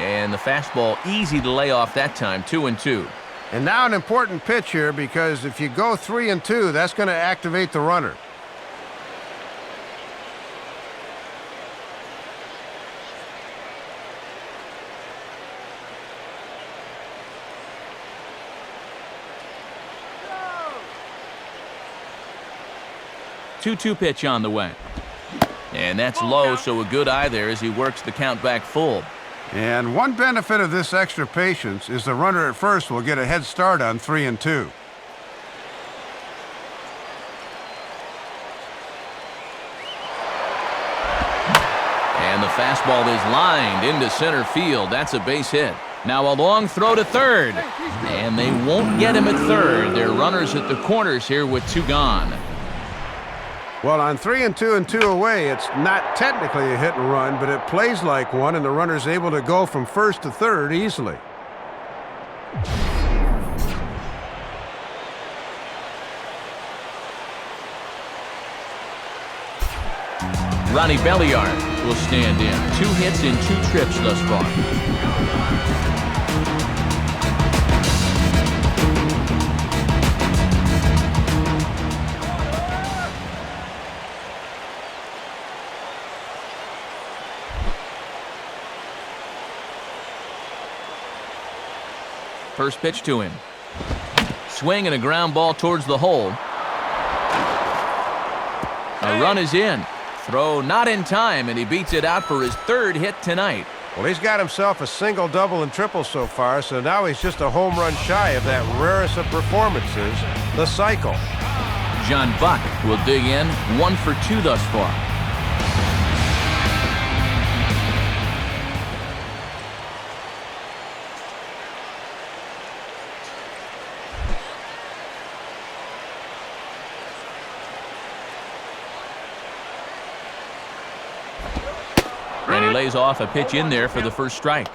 And the fastball easy to lay off that time, 2-2. And now an important pitch here, because if you go 3-2, that's going to activate the runner. No! 2-2 pitch on the way. And that's low, so a good eye there as he works the count back full. And one benefit of this extra patience is the runner at first will get a head start on 3-2. And the fastball is lined into center field. That's a base hit. Now a long throw to third. And they won't get him at third. They're runners at the corners here with 2 gone. Well, on 3-2 and 2 away, it's not technically a hit and run, but it plays like one, and the runner's able to go from first to third easily. Ronnie Belliard will stand in. 2 hits in 2 trips thus far. First pitch to him. Swing and a ground ball towards the hole. A run is in. throw not in time, and he beats it out for his third hit tonight. Well, he's got himself a single, double, and triple so far, so now he's just a home run shy of that rarest of performances, the cycle. John Buck will dig in, 1 for 2 thus far. And he lays off a pitch in there for the first strike.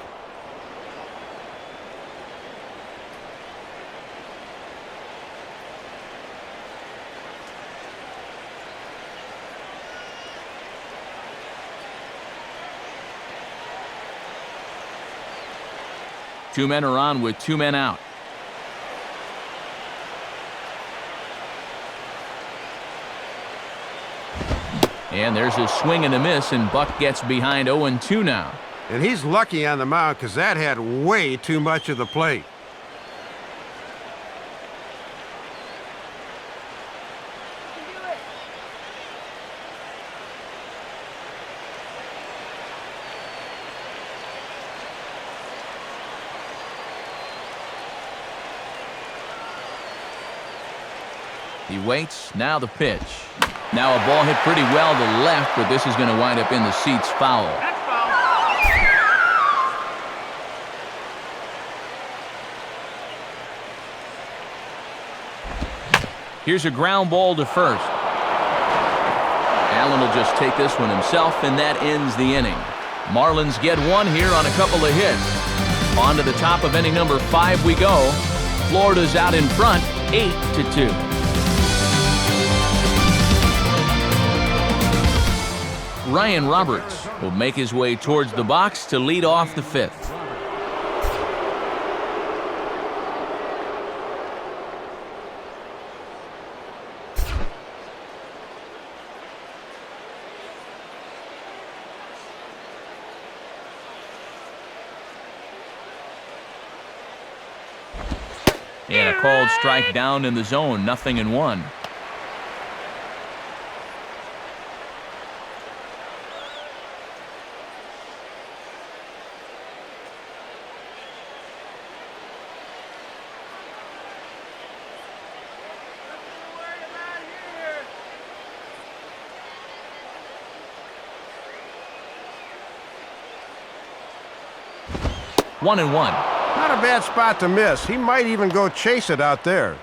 Two men are on with 2 men out. And there's a swing and a miss, and Buck gets behind 0-2 now. And he's lucky on the mound because that had way too much of the plate. He waits, now the pitch. Now a ball hit pretty well to left, but this is going to wind up in the seats foul. Here's a ground ball to first. Allen will just take this one himself, and that ends the inning. Marlins get one here on a couple of hits. On to the top of inning number 5 we go. Florida's out in front, 8-2. Ryan Roberts will make his way towards the box to lead off the 5th. And a called strike down in the zone, 0-1. One and one. Not a bad spot to miss. He might even go chase it out there.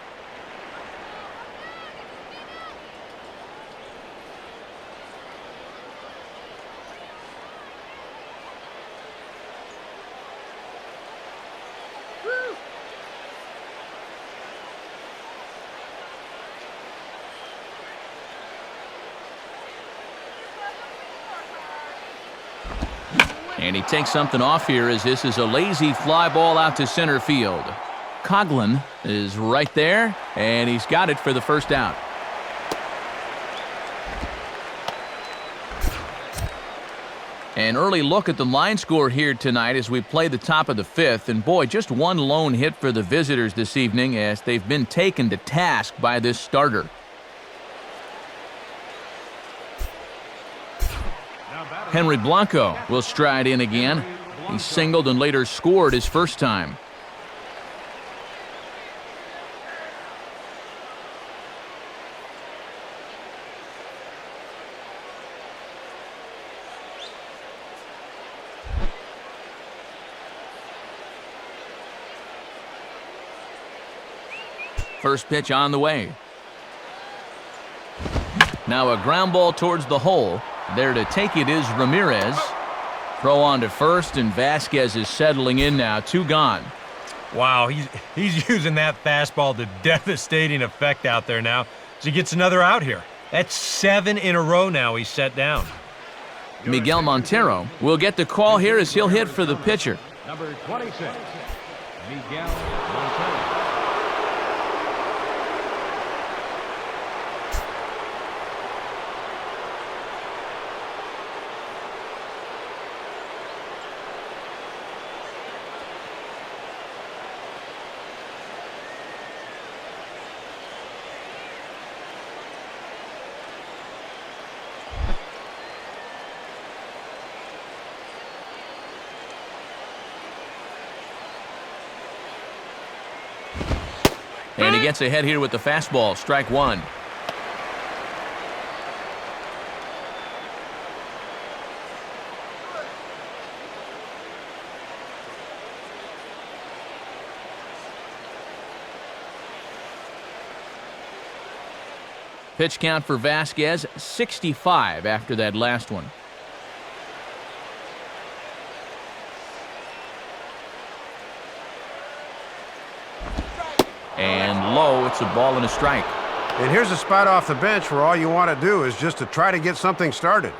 And he takes something off here as this is a lazy fly ball out to center field. Coughlin is right there, and he's got it for the first out. An early look at the line score here tonight as we play the top of the 5th. And boy, just one lone hit for the visitors this evening as they've been taken to task by this starter. Henry Blanco will stride in again. He singled and later scored his first time. First pitch on the way. Now a ground ball towards the hole. There to take it is Ramirez. Throw on to first, and Vasquez is settling in now. 2 gone. Wow, he's using that fastball to devastating effect out there now as he gets another out here. That's 7 in a row now he's set down. Miguel Montero will get the call here as he'll hit for the pitcher. Number 26, Miguel Montero. And he gets ahead here with the fastball, strike one. Pitch count for Vasquez, 65 after that last one. And low, it's a ball and a strike. And here's a spot off the bench where all you want to do is just to try to get something started.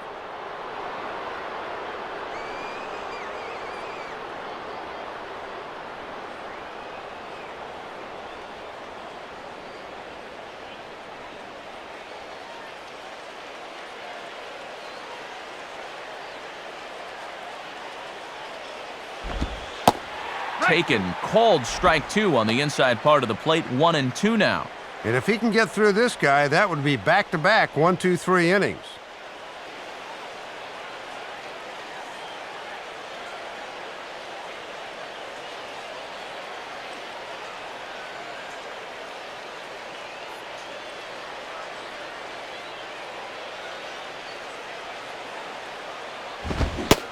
Taken, called strike two on the inside part of the plate, 1-2 now. And if he can get through this guy, that would be back-to-back 1, 2, 3 innings.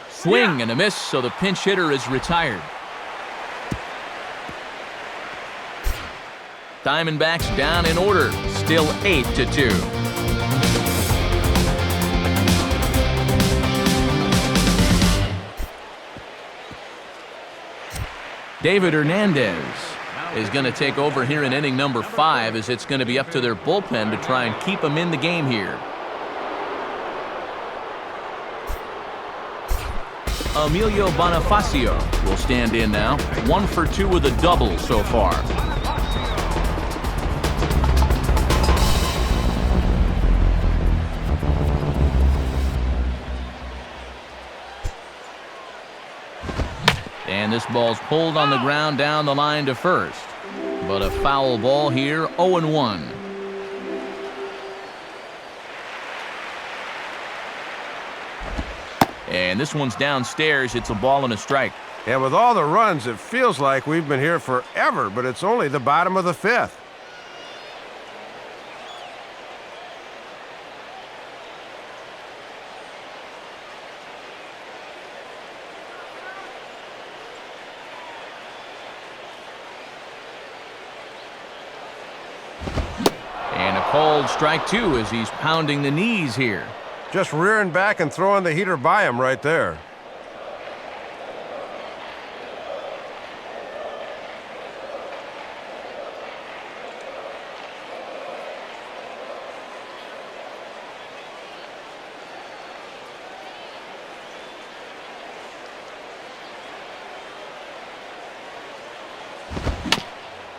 Swing and a miss, so the pinch hitter is retired. Diamondbacks down in order, still 8-2. David Hernandez is going to take over here in inning number 5, as it's going to be up to their bullpen to try and keep them in the game here. Emilio Bonifacio will stand in now, 1 for 2 with a double so far. And this ball's pulled on the ground down the line to first. But a foul ball here, 0-1. And this one's downstairs. It's a ball and a strike. And with all the runs, it feels like we've been here forever, but it's only the bottom of the 5th. And a called strike two as he's pounding the knees here. Just rearing back and throwing the heater by him right there.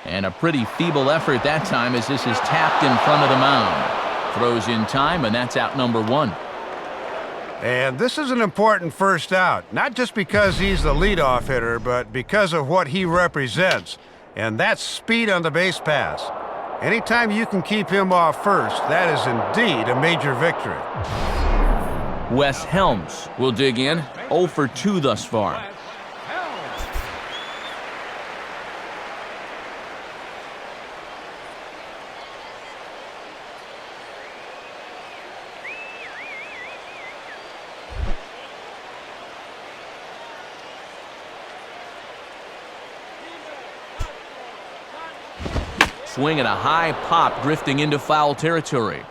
And a pretty feeble effort that time, as this is tapped in front of the mound. Throws in time, and that's out number 1. And this is an important first out, not just because he's the leadoff hitter, but because of what he represents, and that's speed on the base pass. Anytime you can keep him off first, that is indeed a major victory. Wes Helms will dig in, 0 for 2 thus far. Swing and a high pop drifting into foul territory.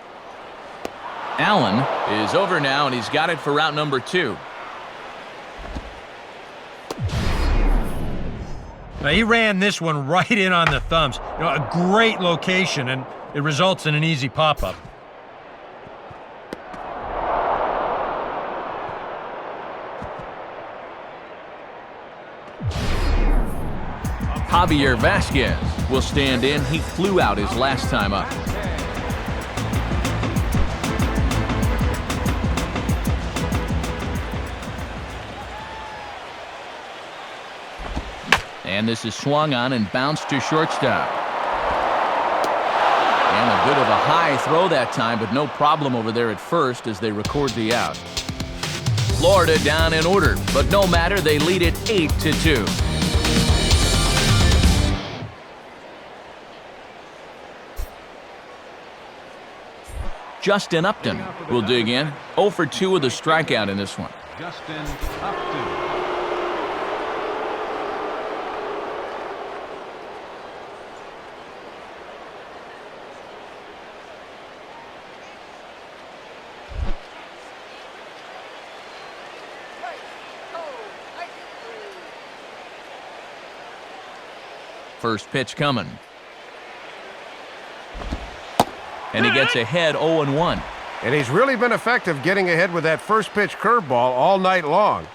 Allen is over now, and he's got it for route number 2. Now, he ran this one right in on the thumbs. A great location, and it results in an easy pop-up. Javier Vasquez will stand in. He flew out his last time up. And this is swung on and bounced to shortstop. And a bit of a high throw that time, but no problem over there at first as they record the out. Florida down in order, but no matter, they lead it 8-2. Justin Upton will dig in. 0 for 2 with a strikeout in this one. Justin Upton. First pitch coming. And he gets ahead 0-1. And he's really been effective getting ahead with that first pitch curveball all night long.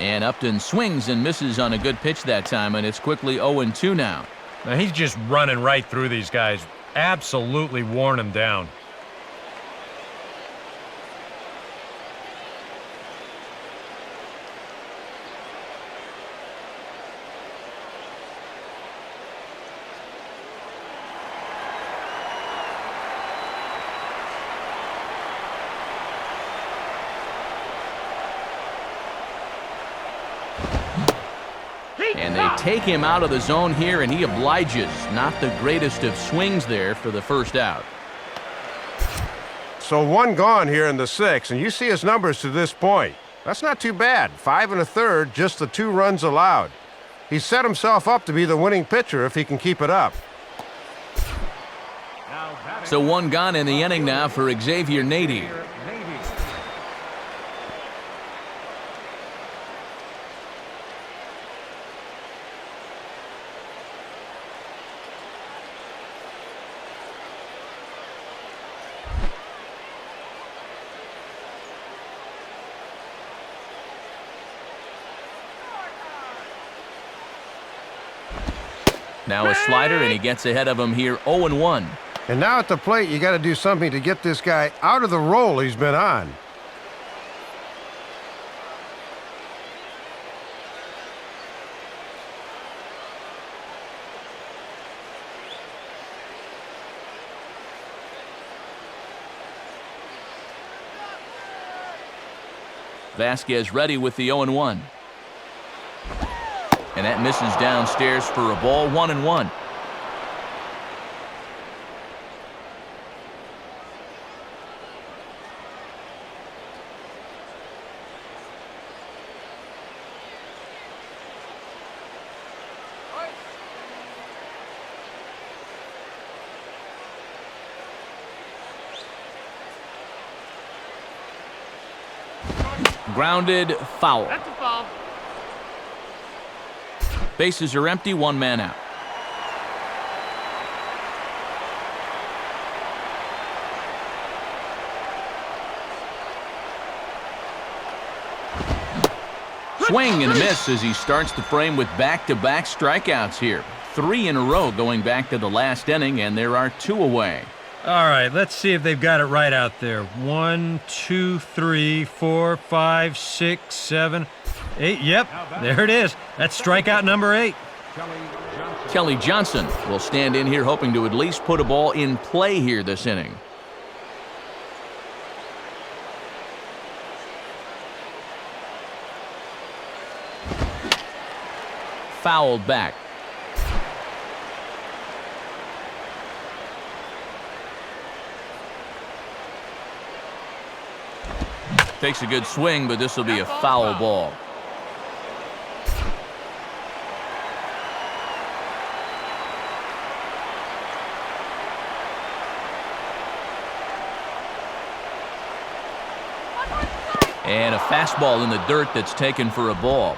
And Upton swings and misses on a good pitch that time, and it's quickly 0-2 now. Now he's just running right through these guys. Absolutely worn them down. And they take him out of the zone here, and he obliges. Not the greatest of swings there for the first out. So 1 gone here in the 6th, and you see his numbers to this point. That's not too bad. 5 1/3, just the 2 runs allowed. He's set himself up to be the winning pitcher if he can keep it up. So 1 gone in the inning now for Xavier Nady. Now a slider, and he gets ahead of him here 0-1. And now at the plate, you got to do something to get this guy out of the role he's been on. Vasquez ready with the 0-1. And that misses downstairs for a ball, 1-1. Grounded, foul. That's a foul. Bases are empty, 1 man out. Swing and a miss as he starts the frame with back-to-back strikeouts here. 3 in a row going back to the last inning, and there are 2 away. All right, let's see if they've got it right out there. 1, 2, 3, 4, 5, 6, 7, 8. Yep, there it is. That's strikeout number 8. Kelly Johnson will stand in here hoping to at least put a ball in play here this inning. Fouled back. Takes a good swing, but this will be a foul ball. And a fastball in the dirt that's taken for a ball.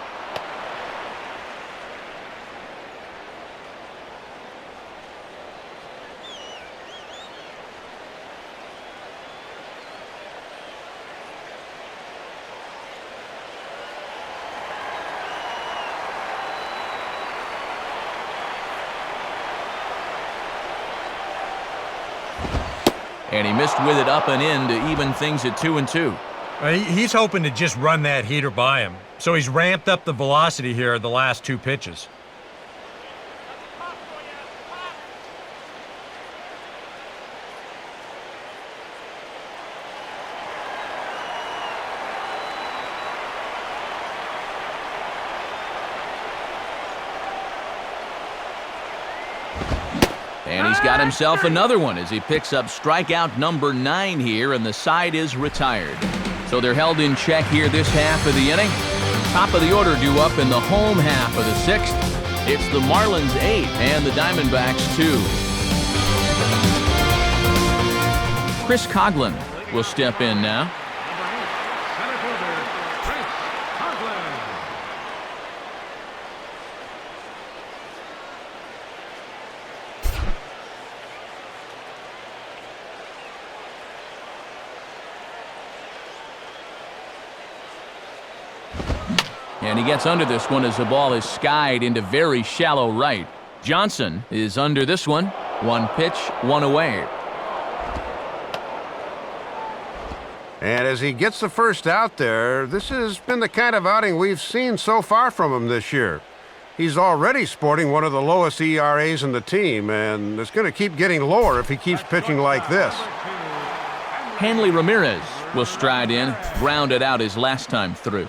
And he missed with it up and in to even things at 2-2. He's hoping to just run that heater by him. So he's ramped up the velocity here the last 2 pitches. And he's got himself another one as he picks up strikeout number 9 here, and the side is retired. So they're held in check here this half of the inning. Top of the order due up in the home half of the 6th. It's the Marlins 8 and the Diamondbacks 2. Chris Coughlin will step in now. And he gets under this one as the ball is skied into very shallow right. Johnson is under this one. 1 pitch, 1 away. And as he gets the first out there, this has been the kind of outing we've seen so far from him this year. He's already sporting one of the lowest ERAs in the team, and it's going to keep getting lower if he keeps pitching like this. Hanley Ramirez will stride in, grounded out his last time through.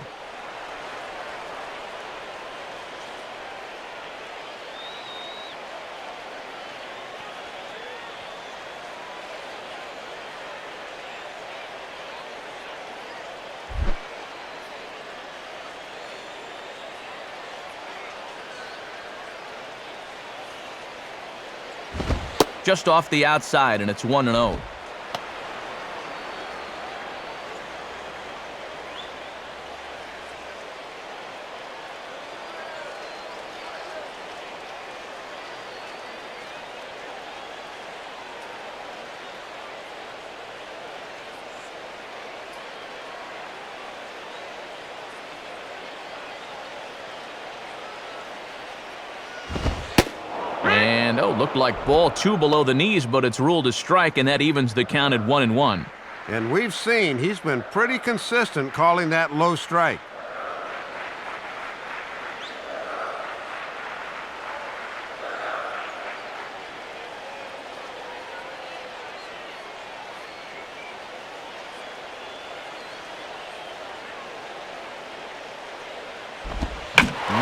Just off the outside, and it's 1-0. And, looked like ball 2 below the knees, but it's ruled a strike, and that evens the count at 1-1. And we've seen he's been pretty consistent calling that low strike.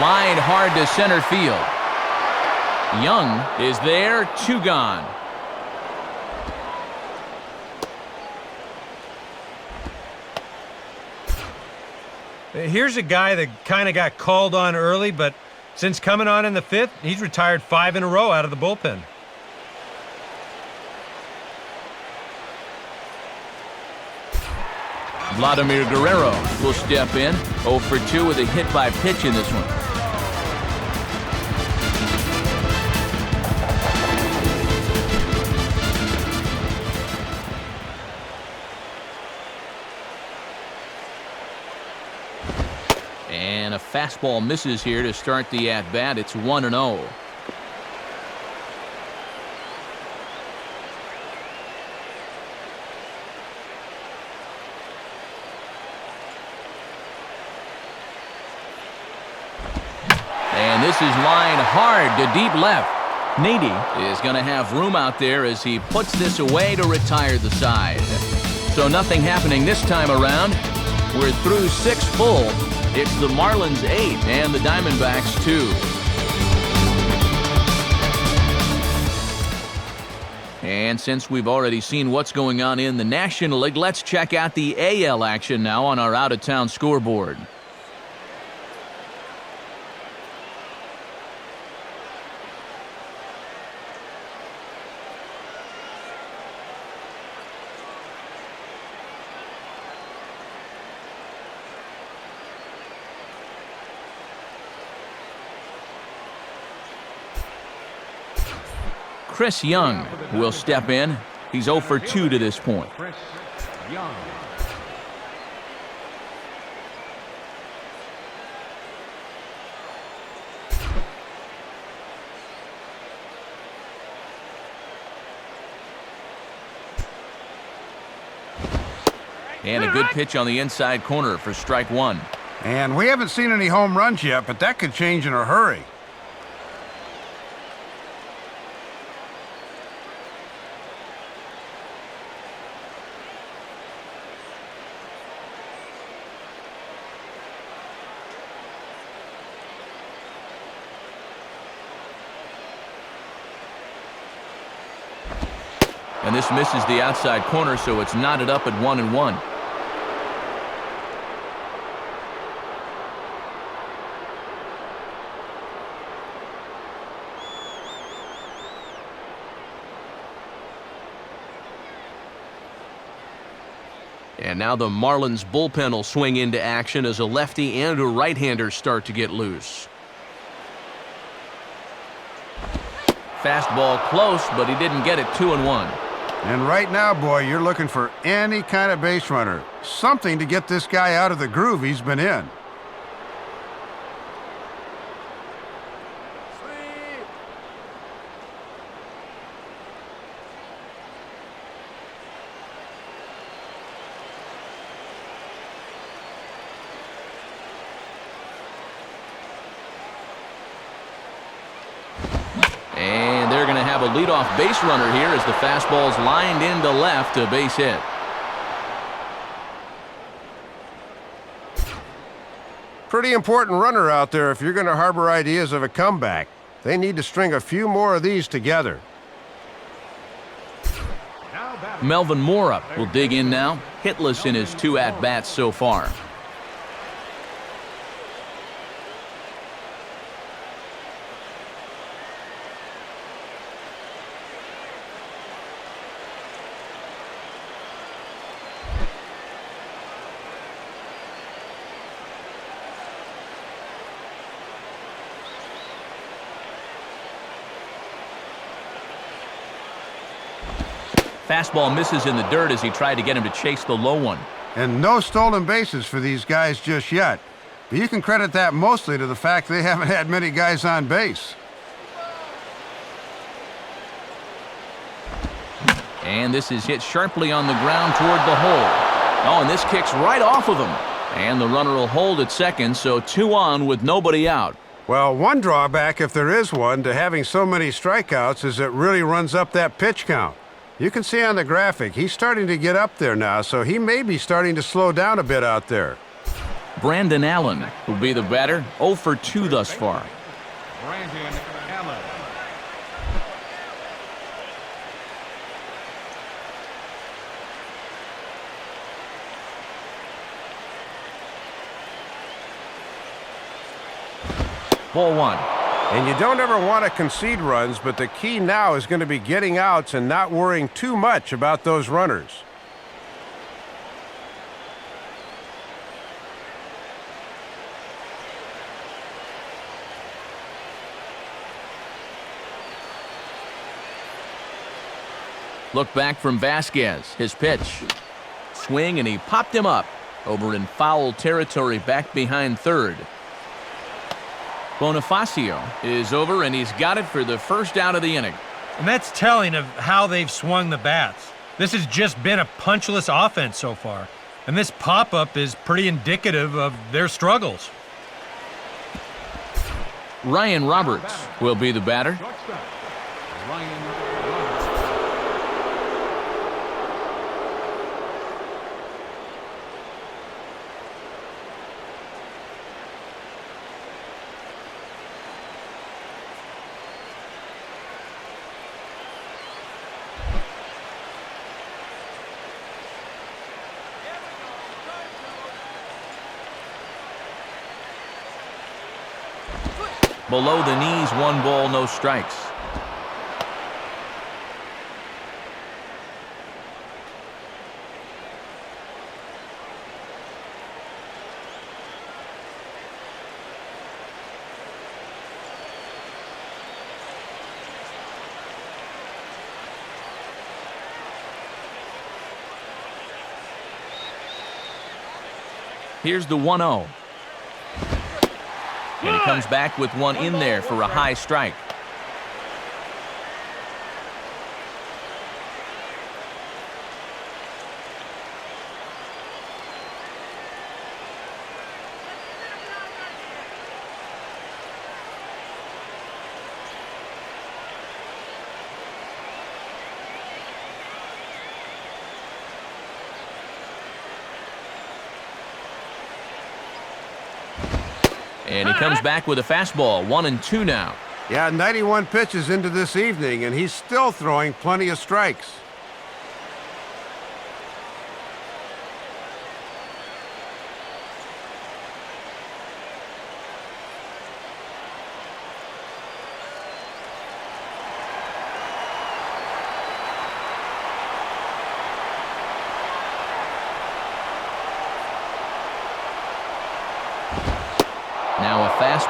Lined hard to center field. Young is there, 2 gone. Here's a guy that kind of got called on early, but since coming on in the 5th, he's retired 5 in a row out of the bullpen. Vladimir Guerrero will step in, 0 for 2 with a hit by pitch in this one. And a fastball misses here to start the at-bat. It's 1-0. And this is lined hard to deep left. Nady is going to have room out there as he puts this away to retire the side. So nothing happening this time around. We're through 6 full. It's the Marlins 8 and the Diamondbacks 2. And since we've already seen what's going on in the National League, let's check out the AL action now on our out-of-town scoreboard. Chris Young will step in. He's 0 for 2 to this point. Chris Young. And a good pitch on the inside corner for strike 1. And we haven't seen any home runs yet, but that could change in a hurry. And this misses the outside corner, so it's knotted up at 1-1. And now the Marlins bullpen will swing into action as a lefty and a right-hander start to get loose. Fastball close, but he didn't get it. 2-1. And right now, boy, you're looking for any kind of base runner. Something to get this guy out of the groove he's been in. And they're going to have a leadoff base runner here as the fastball's lined into left, a base hit. Pretty important runner out there if you're going to harbor ideas of a comeback. They need to string a few more of these together. Melvin Mora will dig in now, hitless in his 2 at-bats so far. Fastball misses in the dirt as he tried to get him to chase the low one. And no stolen bases for these guys just yet. But you can credit that mostly to the fact they haven't had many guys on base. And this is hit sharply on the ground toward the hole. Oh, and this kicks right off of him. And the runner will hold at second, so 2 on with nobody out. Well, one drawback, if there is one, to having so many strikeouts is it really runs up that pitch count. You can see on the graphic, he's starting to get up there now, so he may be starting to slow down a bit out there. Brandon Allen will be the batter, 0 for 2 thus far. Brandon Allen. Ball 1. And you don't ever want to concede runs, but the key now is going to be getting outs and not worrying too much about those runners. Look back from Vasquez. His pitch. Swing, and he popped him up. Over in foul territory back behind third. Bonifacio is over, and he's got it for the first out of the inning. And that's telling of how they've swung the bats. This has just been a punchless offense so far. And this pop-up is pretty indicative of their struggles. Ryan Roberts will be the batter. Shortstop, Ryan Roberts. Below the knees, 1 ball, no strikes. Here's the 1-0. And he comes back with one in there for a high strike. And he comes back with a fastball, 1-2 now. Yeah, 91 pitches into this evening, and he's still throwing plenty of strikes.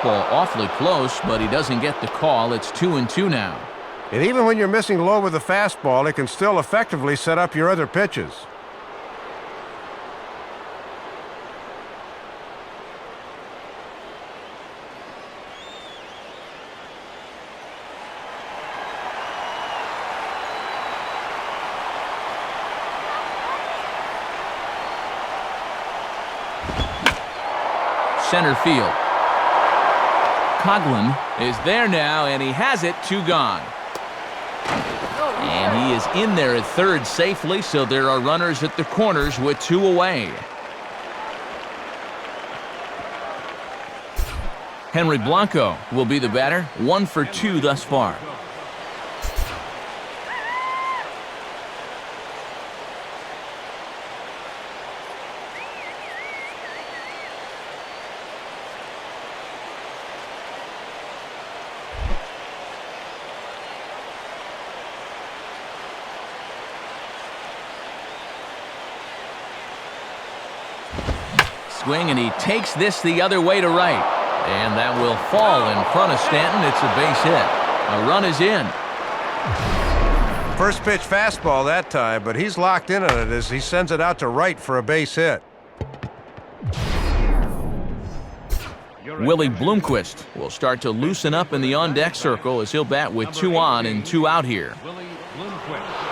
fastball awfully close, but he doesn't get the call. It's 2-2 now. And even when you're missing low with the fastball, it can still effectively set up your other pitches. Center field. Coughlin is there now, and he has it. 2 gone. And he is in there at third safely, so there are runners at the corners with 2 away. Henry Blanco will be the batter, 1 for 2 thus far. Swing, and he takes this the other way to right. And that will fall in front of Stanton. It's a base hit. A run is in. First pitch fastball that time, but he's locked in on it as he sends it out to right for a base hit. Willie Bloomquist will start to loosen up in the on-deck circle as he'll bat with 2 on and 2 out here. Willie Bloomquist.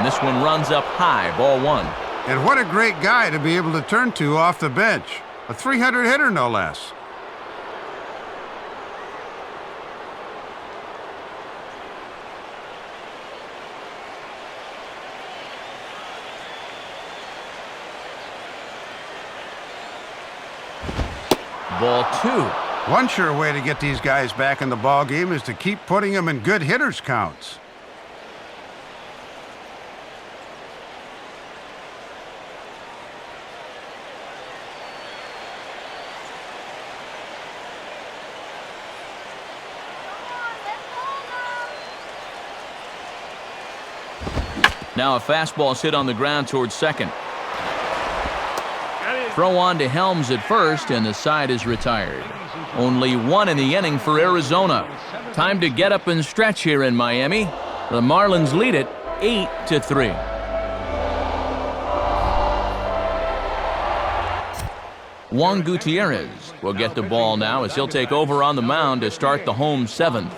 This one runs up high, ball 1. And what a great guy to be able to turn to off the bench. A 300 hitter, no less. Ball 2. One sure way to get these guys back in the ball game is to keep putting them in good hitters' counts. Now a fastball is hit on the ground towards second. Throw on to Helms at first, and the side is retired. Only 1 in the inning for Arizona. Time to get up and stretch here in Miami. The Marlins lead it 8-3. Juan Gutierrez will get the ball now as he'll take over on the mound to start the home 7th.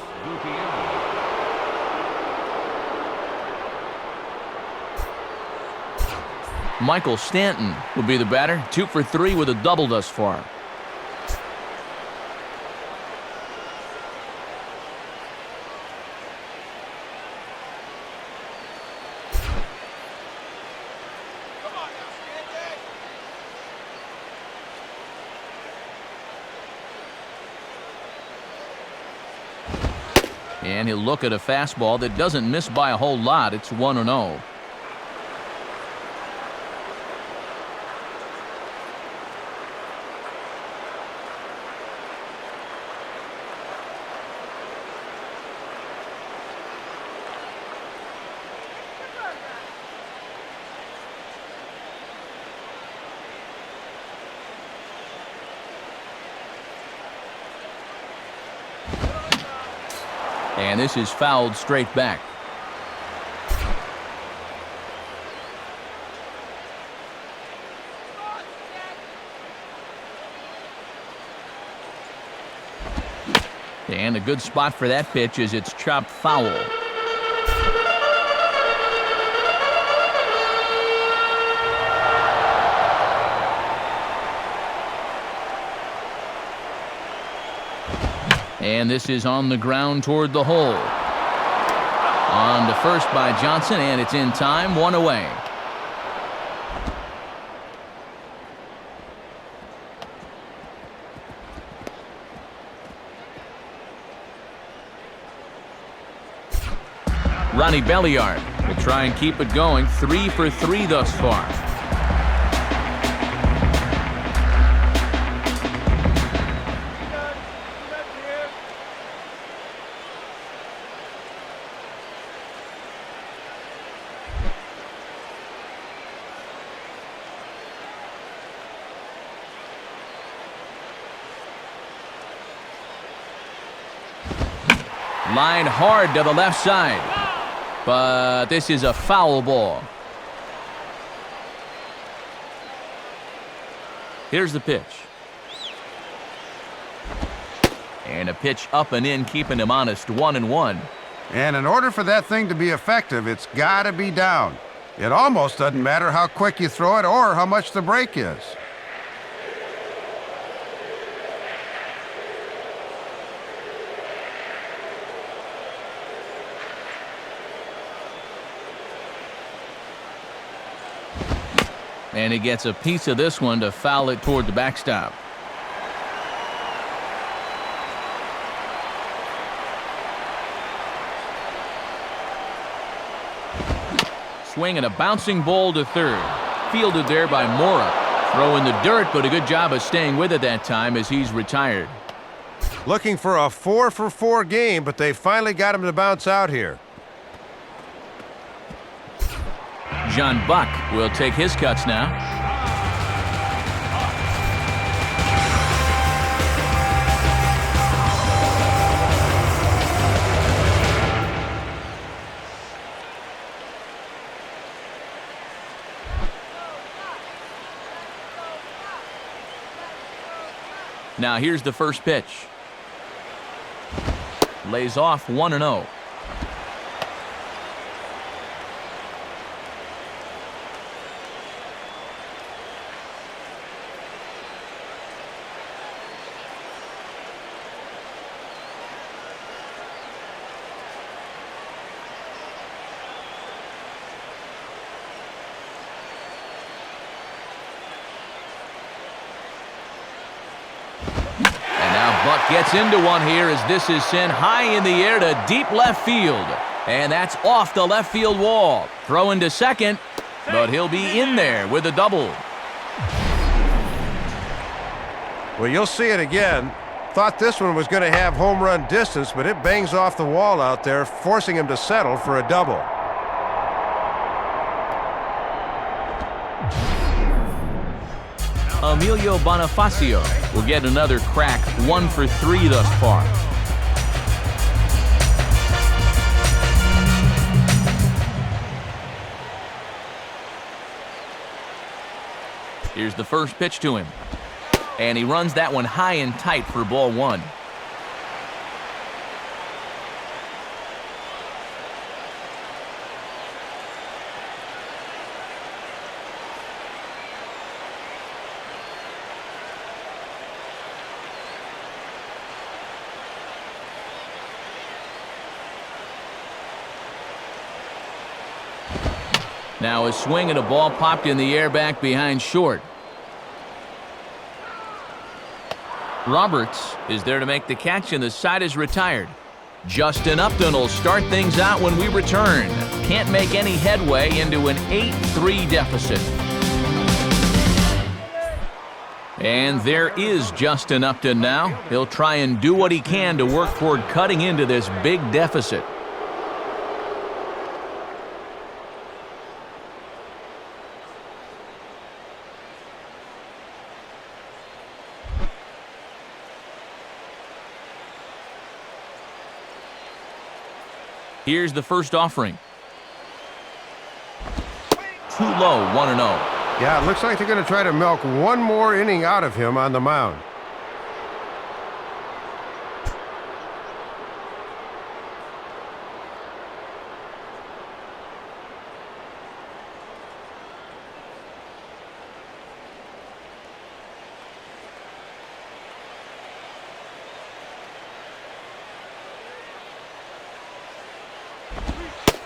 Michael Stanton will be the batter, 2 for 3 with a double thus far. And he'll look at a fastball that doesn't miss by a whole lot. It's 1-0. And this is fouled straight back. And a good spot for that pitch as it's chopped foul. And this is on the ground toward the hole. On to first by Johnson, and it's in time, 1 away. Ronnie Belliard will try and keep it going. 3 for 3 thus far. Line hard to the left side, but this is a foul ball. Here's the pitch. And a pitch up and in, keeping him honest, 1-1. And in order for that thing to be effective, it's got to be down. It almost doesn't matter how quick you throw it or how much the break is. And he gets a piece of this one to foul it toward the backstop. Swing and a bouncing ball to third. Fielded there by Mora. Throw in the dirt, but a good job of staying with it that time as he's retired. Looking for a 4-for-4 game, but they finally got him to bounce out here. John Buck will take his cuts now. Now here's the first pitch. Lays off 1-0. Buck gets into one here as this is sent high in the air to deep left field. And that's off the left field wall. Throw into second, but he'll be in there with a double. Well, you'll see it again. Thought this one was going to have home run distance, but it bangs off the wall out there, forcing him to settle for a double. Emilio Bonifacio will get another crack, 1 for 3 thus far. Here's the first pitch to him. And he runs that one high and tight for ball 1. Now a swing and a ball popped in the air back behind short. Roberts is there to make the catch, and the side is retired. Justin Upton will start things out when we return. Can't make any headway into an 8-3 deficit. And there is Justin Upton now. He'll try and do what he can to work toward cutting into this big deficit. Here's the first offering. Too low, 1-0. Yeah, it looks like they're going to try to milk one more inning out of him on the mound.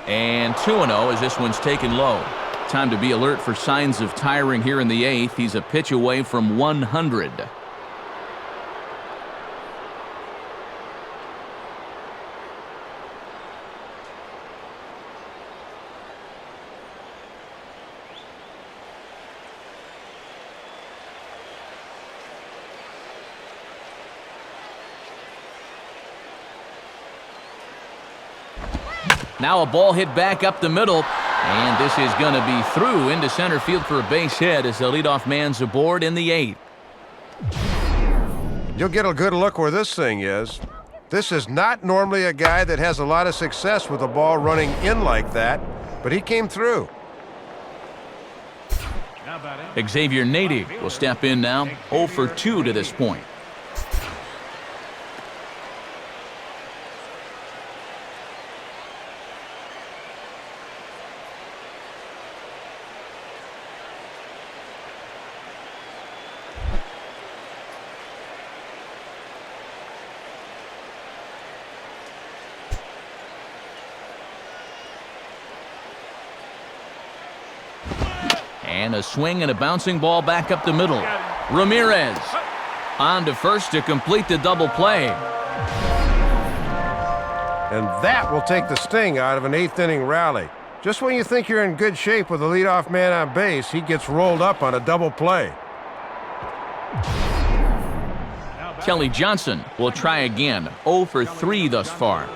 And 2-0 as this one's taken low. Time to be alert for signs of tiring here in the 8th. He's a pitch away from 100. Now a ball hit back up the middle, and this is going to be through into center field for a base hit as the leadoff man's aboard in the 8th. You'll get a good look where this thing is. This is not normally a guy that has a lot of success with the ball running in like that, but he came through. Xavier Native will step in now, 0 for 2 to this point. And a swing and a bouncing ball back up the middle. Ramirez on to first to complete the double play. And that will take the sting out of an 8th inning rally. Just when you think you're in good shape with the leadoff man on base, he gets rolled up on a double play. Kelly Johnson will try again, 0 for 3 thus far.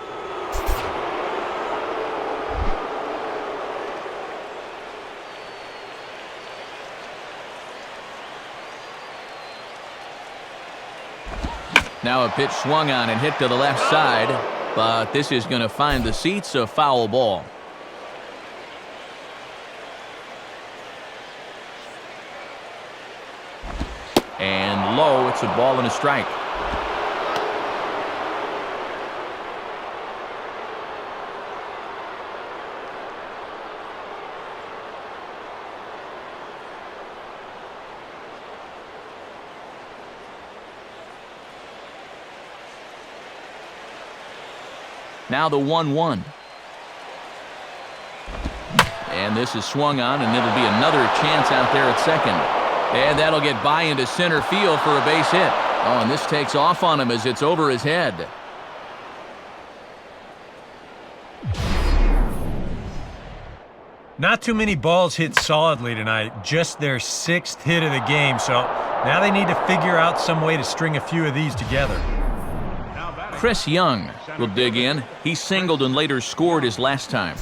Now a pitch swung on and hit to the left side, but this is going to find the seats, a foul ball. And low, it's a ball and a strike. Now the 1-1. And this is swung on, and it'll be another chance out there at second. And that'll get by into center field for a base hit. Oh, and this takes off on him as it's over his head. Not too many balls hit solidly tonight, just their 6th hit of the game, so now they need to figure out some way to string a few of these together. Chris Young will dig in. He singled and later scored his last time.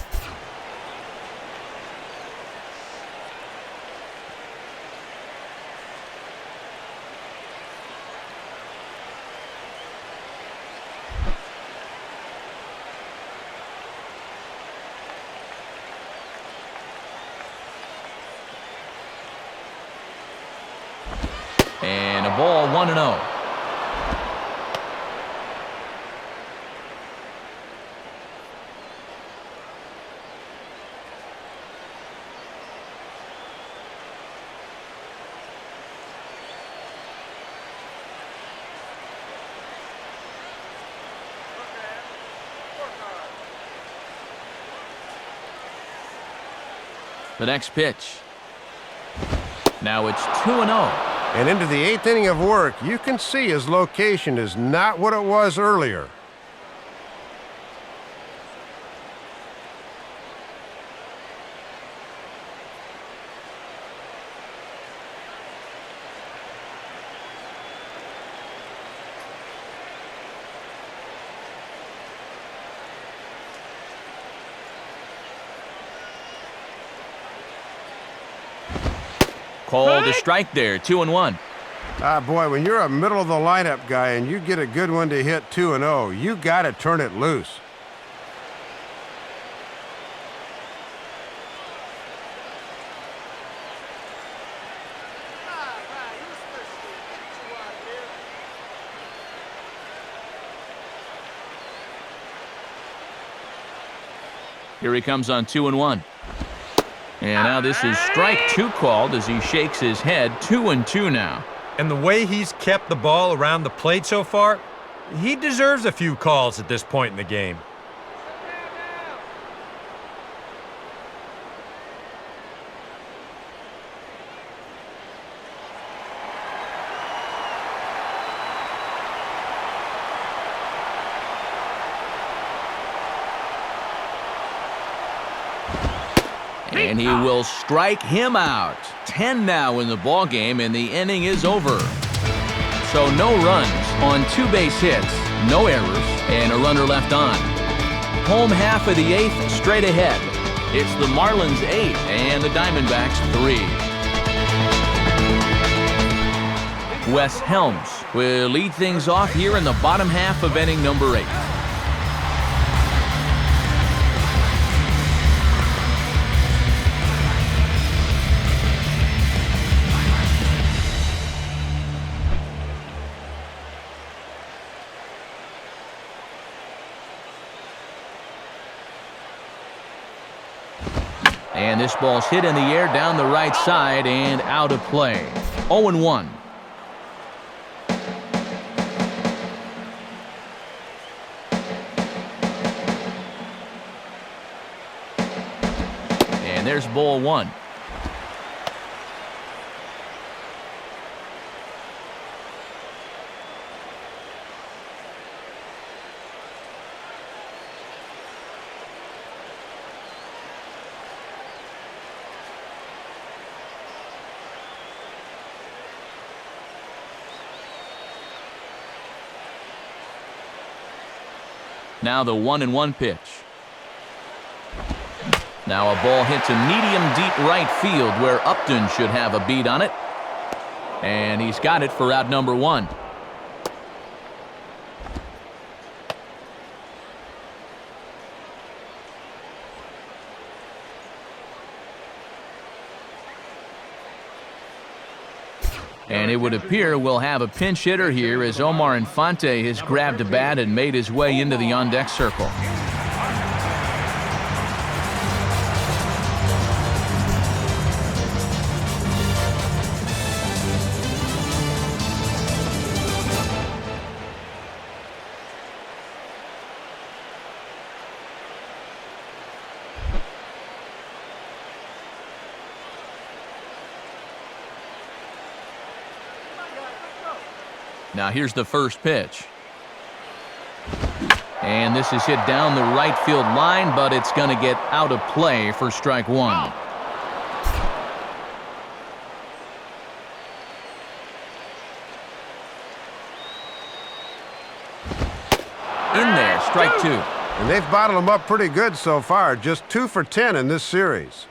And a ball, 1-0. The next pitch. Now it's 2-0. And into the 8th inning of work, you can see his location is not what it was earlier. Called a strike there, 2-1. Ah, boy, when you're a middle-of-the-lineup guy and you get a good one to hit 2-0, you got to turn it loose. Here he comes on 2-1. And now this is strike 2 called as he shakes his head. 2-2 now. And the way he's kept the ball around the plate so far, he deserves a few calls at this point in the game. And he will strike him out. 10 now in the ball game, and the inning is over. So no runs on 2 base hits, no errors, and a runner left on. home half of the 8th straight ahead. It's the Marlins 8 and the Diamondbacks 3. Wes Helms will lead things off here in the bottom half of inning number 8. And this ball's hit in the air down the right side and out of play. 0-1. And there's ball 1. Now the 1-1 pitch. Now a ball hit to medium deep right field where Upton should have a beat on it. And he's got it for out number 1. And it would appear we'll have a pinch hitter here as Omar Infante has grabbed a bat and made his way into the on-deck circle. Now here's the first pitch. And this is hit down the right field line, but it's going to get out of play for strike 1. In there, strike 2. And they've bottled him up pretty good so far, just 2 for 10 in this series.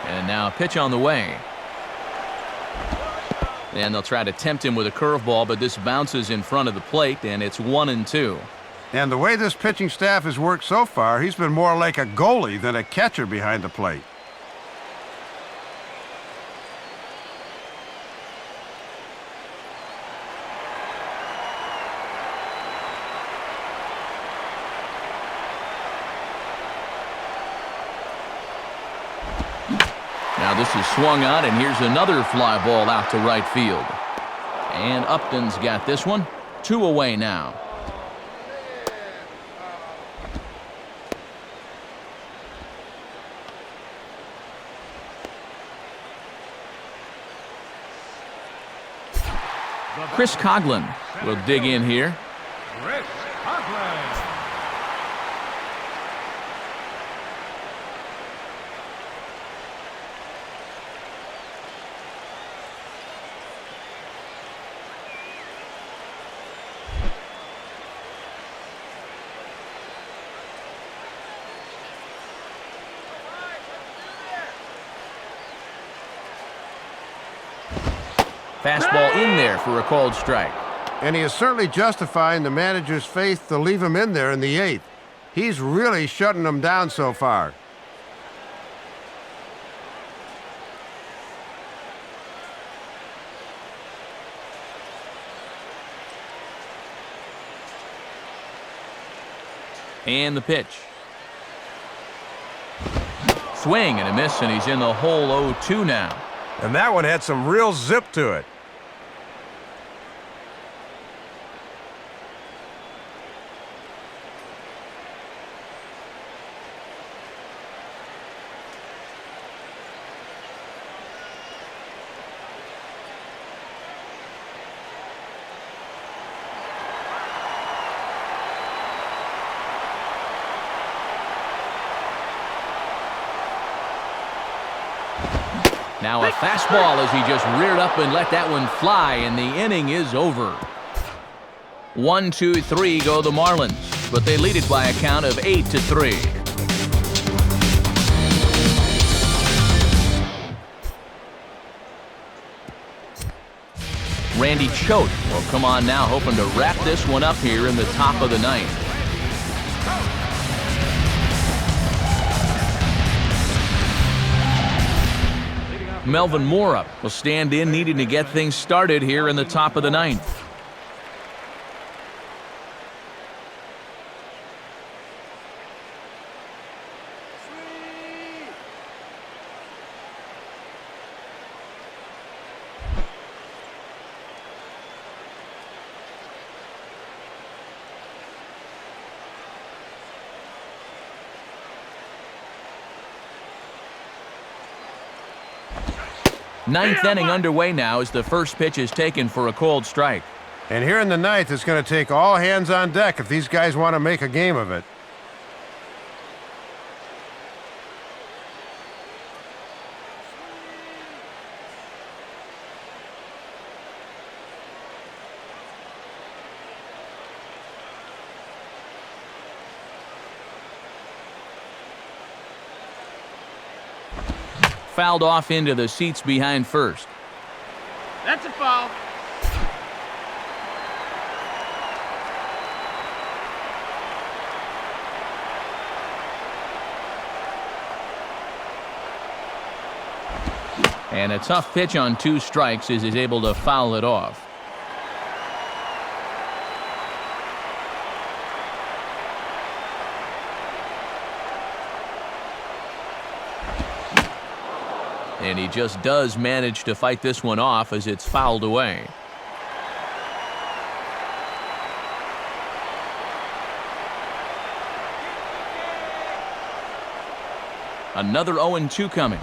And now a pitch on the way. And they'll try to tempt him with a curveball, but this bounces in front of the plate, and it's 1-2. And the way this pitching staff has worked so far, he's been more like a goalie than a catcher behind the plate. Now this is swung on, and here's another fly ball out to right field. And Upton's got this one. 2 away now. Chris Coughlin will dig in here. Chris Coughlin. Fastball in there for a called strike. And he is certainly justifying the manager's faith to leave him in there in the 8th. He's really shutting them down so far. And the pitch. Swing and a miss, and he's in the hole 0-2 now. And that one had some real zip to it. Now a fastball as he just reared up and let that one fly, and the inning is over. 1, 2, 3 go the Marlins, but they lead it by a count of 8-3. Randy Choate will come on now, hoping to wrap this one up here in the top of the ninth. Melvin Mora will stand in, needing to get things started here in the top of the ninth. Ninth inning underway now as the first pitch is taken for a cold strike. And here in the ninth, it's going to take all hands on deck if these guys want to make a game of it. Fouled off into the seats behind first. That's a foul. And a tough pitch on 2 strikes as he's able to foul it off. And he just does manage to fight this one off as it's fouled away. Another 0-2 coming.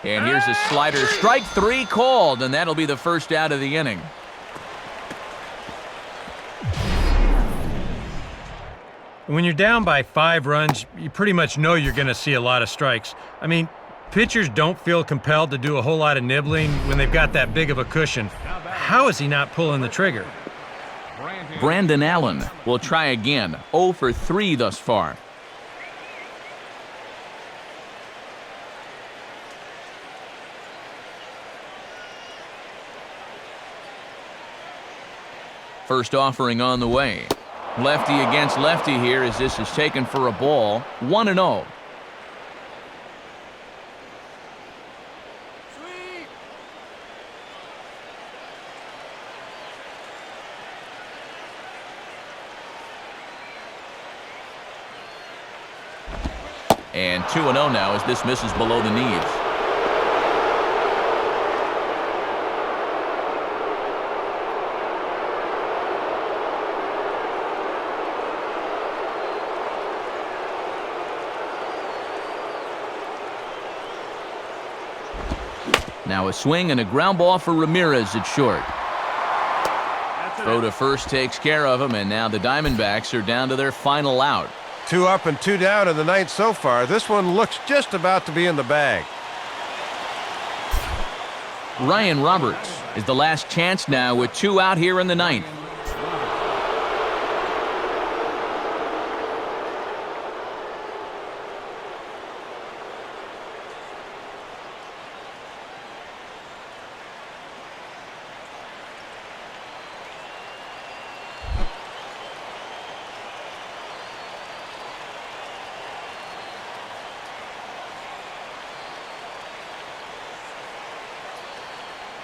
And here's a slider. Strike 3 called, and that'll be the first out of the inning. When you're down by 5 runs, you pretty much know you're going to see a lot of strikes. I mean, pitchers don't feel compelled to do a whole lot of nibbling when they've got that big of a cushion. How is he not pulling the trigger? Brandon Allen will try again. 0 for 3 thus far. First offering on the way. Lefty against lefty here as this is taken for a ball. 1-0. And 2-0 now as this misses below the knees. Now a swing and a ground ball for Ramirez at short. Throw to first takes care of him, and now the Diamondbacks are down to their final out. 2 up and 2 down in the ninth so far. This one looks just about to be in the bag. Ryan Roberts is the last chance now with 2 out here in the ninth.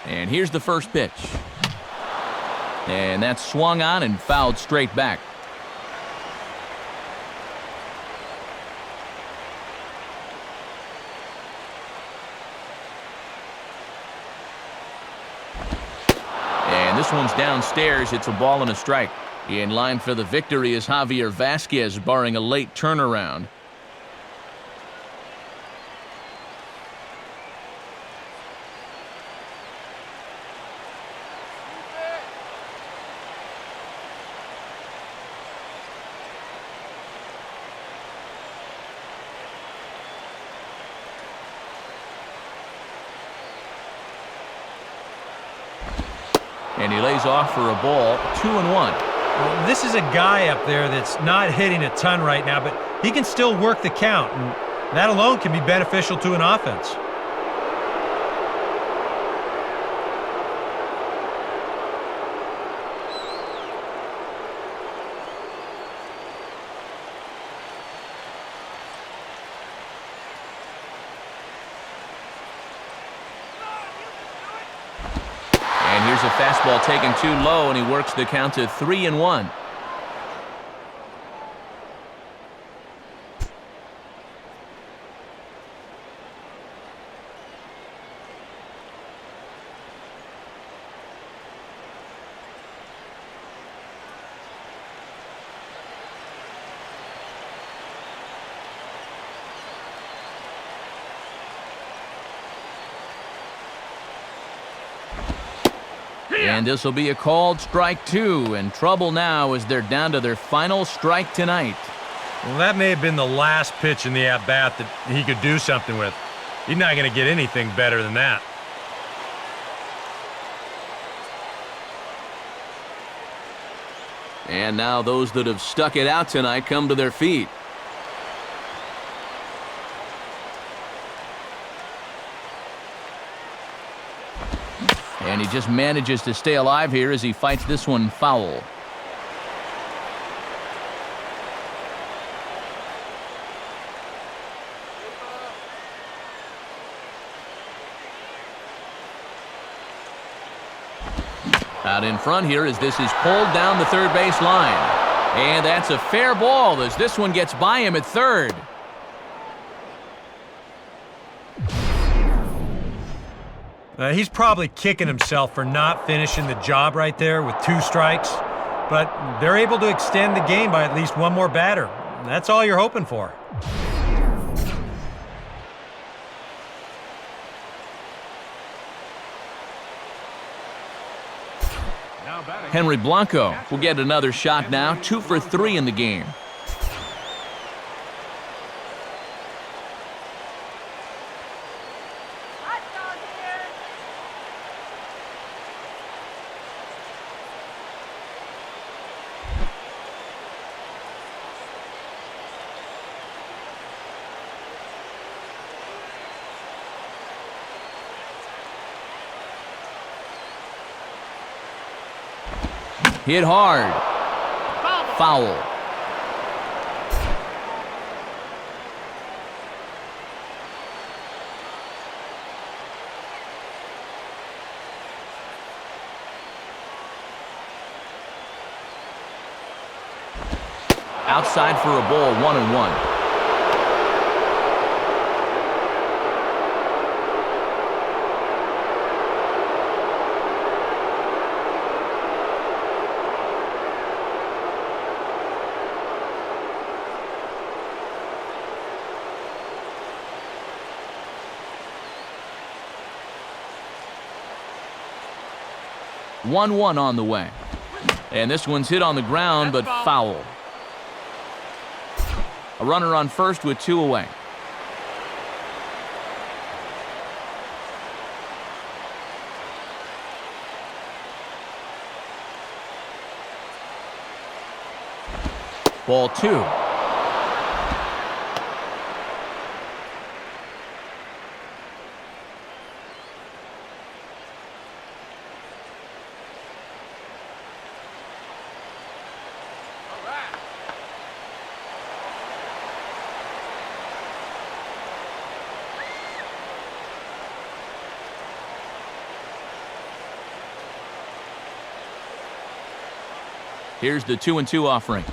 And here's the first pitch. And that's swung on and fouled straight back. And this one's downstairs. It's a ball and a strike. In line for the victory is Javier Vasquez, barring a late turnaround. And he lays off for a ball, 2-1. Well, this is a guy up there that's not hitting a ton right now, but he can still work the count, and that alone can be beneficial to an offense. And here's a fastball taken too low, and he works the count to 3-1. And this will be a called strike 2, and trouble now as they're down to their final strike tonight. Well, that may have been the last pitch in the at-bat that he could do something with. He's not going to get anything better than that. And now those that have stuck it out tonight come to their feet. And he just manages to stay alive here as he fights this one foul. Out in front here as this is pulled down the third base line. And that's a fair ball as this one gets by him at third. He's probably kicking himself for not finishing the job right there with 2 strikes, but they're able to extend the game by at least one more batter. That's all you're hoping for. Henry Blanco will get another shot now, 2 for 3 in the game. Hit hard. Foul. Outside for a ball, 1-1. One on the way. And this one's hit on the ground, but foul. A runner on first with 2 away. Ball 2. Here's the 2-2 offering.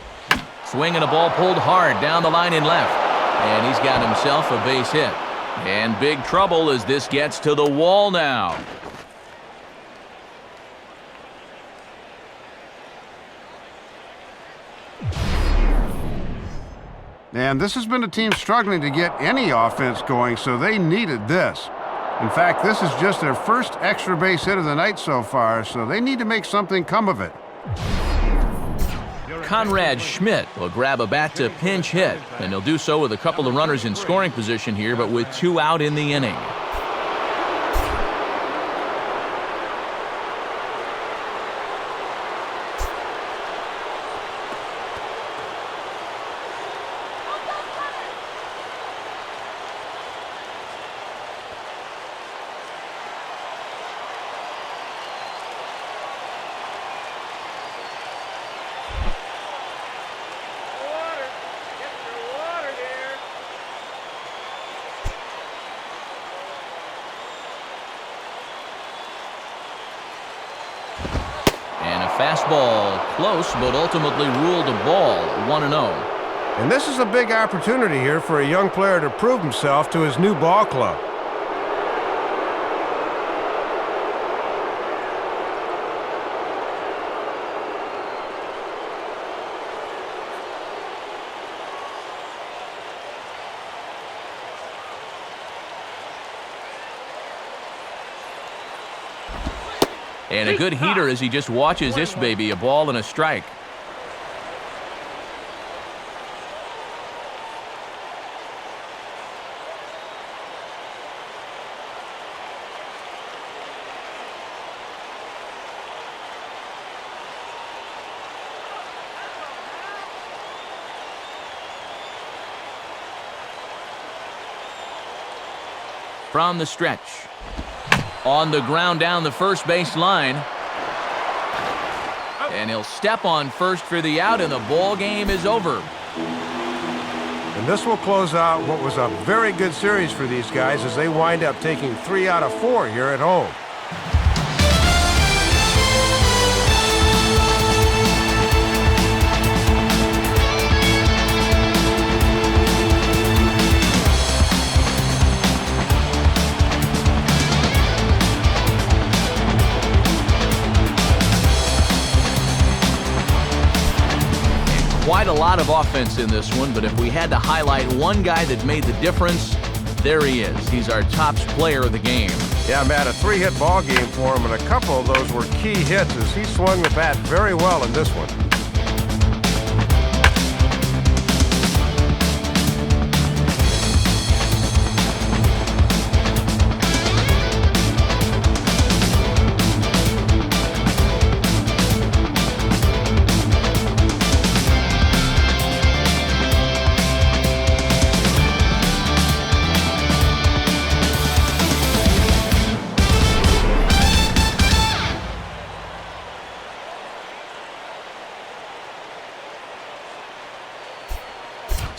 Swinging a ball pulled hard down the line in left. And he's got himself a base hit. And big trouble as this gets to the wall now. And this has been a team struggling to get any offense going, so they needed this. In fact, this is just their first extra base hit of the night so far, so they need to make something come of it. Conrad Schmidt will grab a bat to pinch hit, and he'll do so with a couple of runners in scoring position here, but with 2 out in the inning. fastball. Close, but ultimately ruled a ball. 1-0. And this is a big opportunity here for a young player to prove himself to his new ball club. And a good heater as he just watches this baby, a ball and a strike. From the stretch. On the ground down the first base line. And he'll step on first for the out, and the ball game is over. And this will close out what was a very good series for these guys as they wind up taking 3 out of 4 here at home. Quite a lot of offense in this one, but if we had to highlight one guy that made the difference, there he is. He's our top player of the game. Yeah, Matt, a 3-hit ball game for him, and a couple of those were key hits as he swung the bat very well in this one.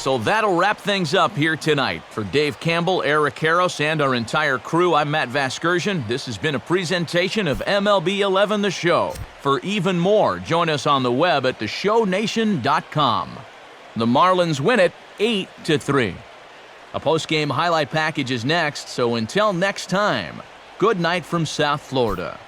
So that'll wrap things up here tonight. For Dave Campbell, Eric Karros, and our entire crew, I'm Matt Vasgersian. This has been a presentation of MLB 11 The Show. For even more, join us on the web at theshownation.com. The Marlins win it 8-3. A post-game highlight package is next, so until next time, good night from South Florida.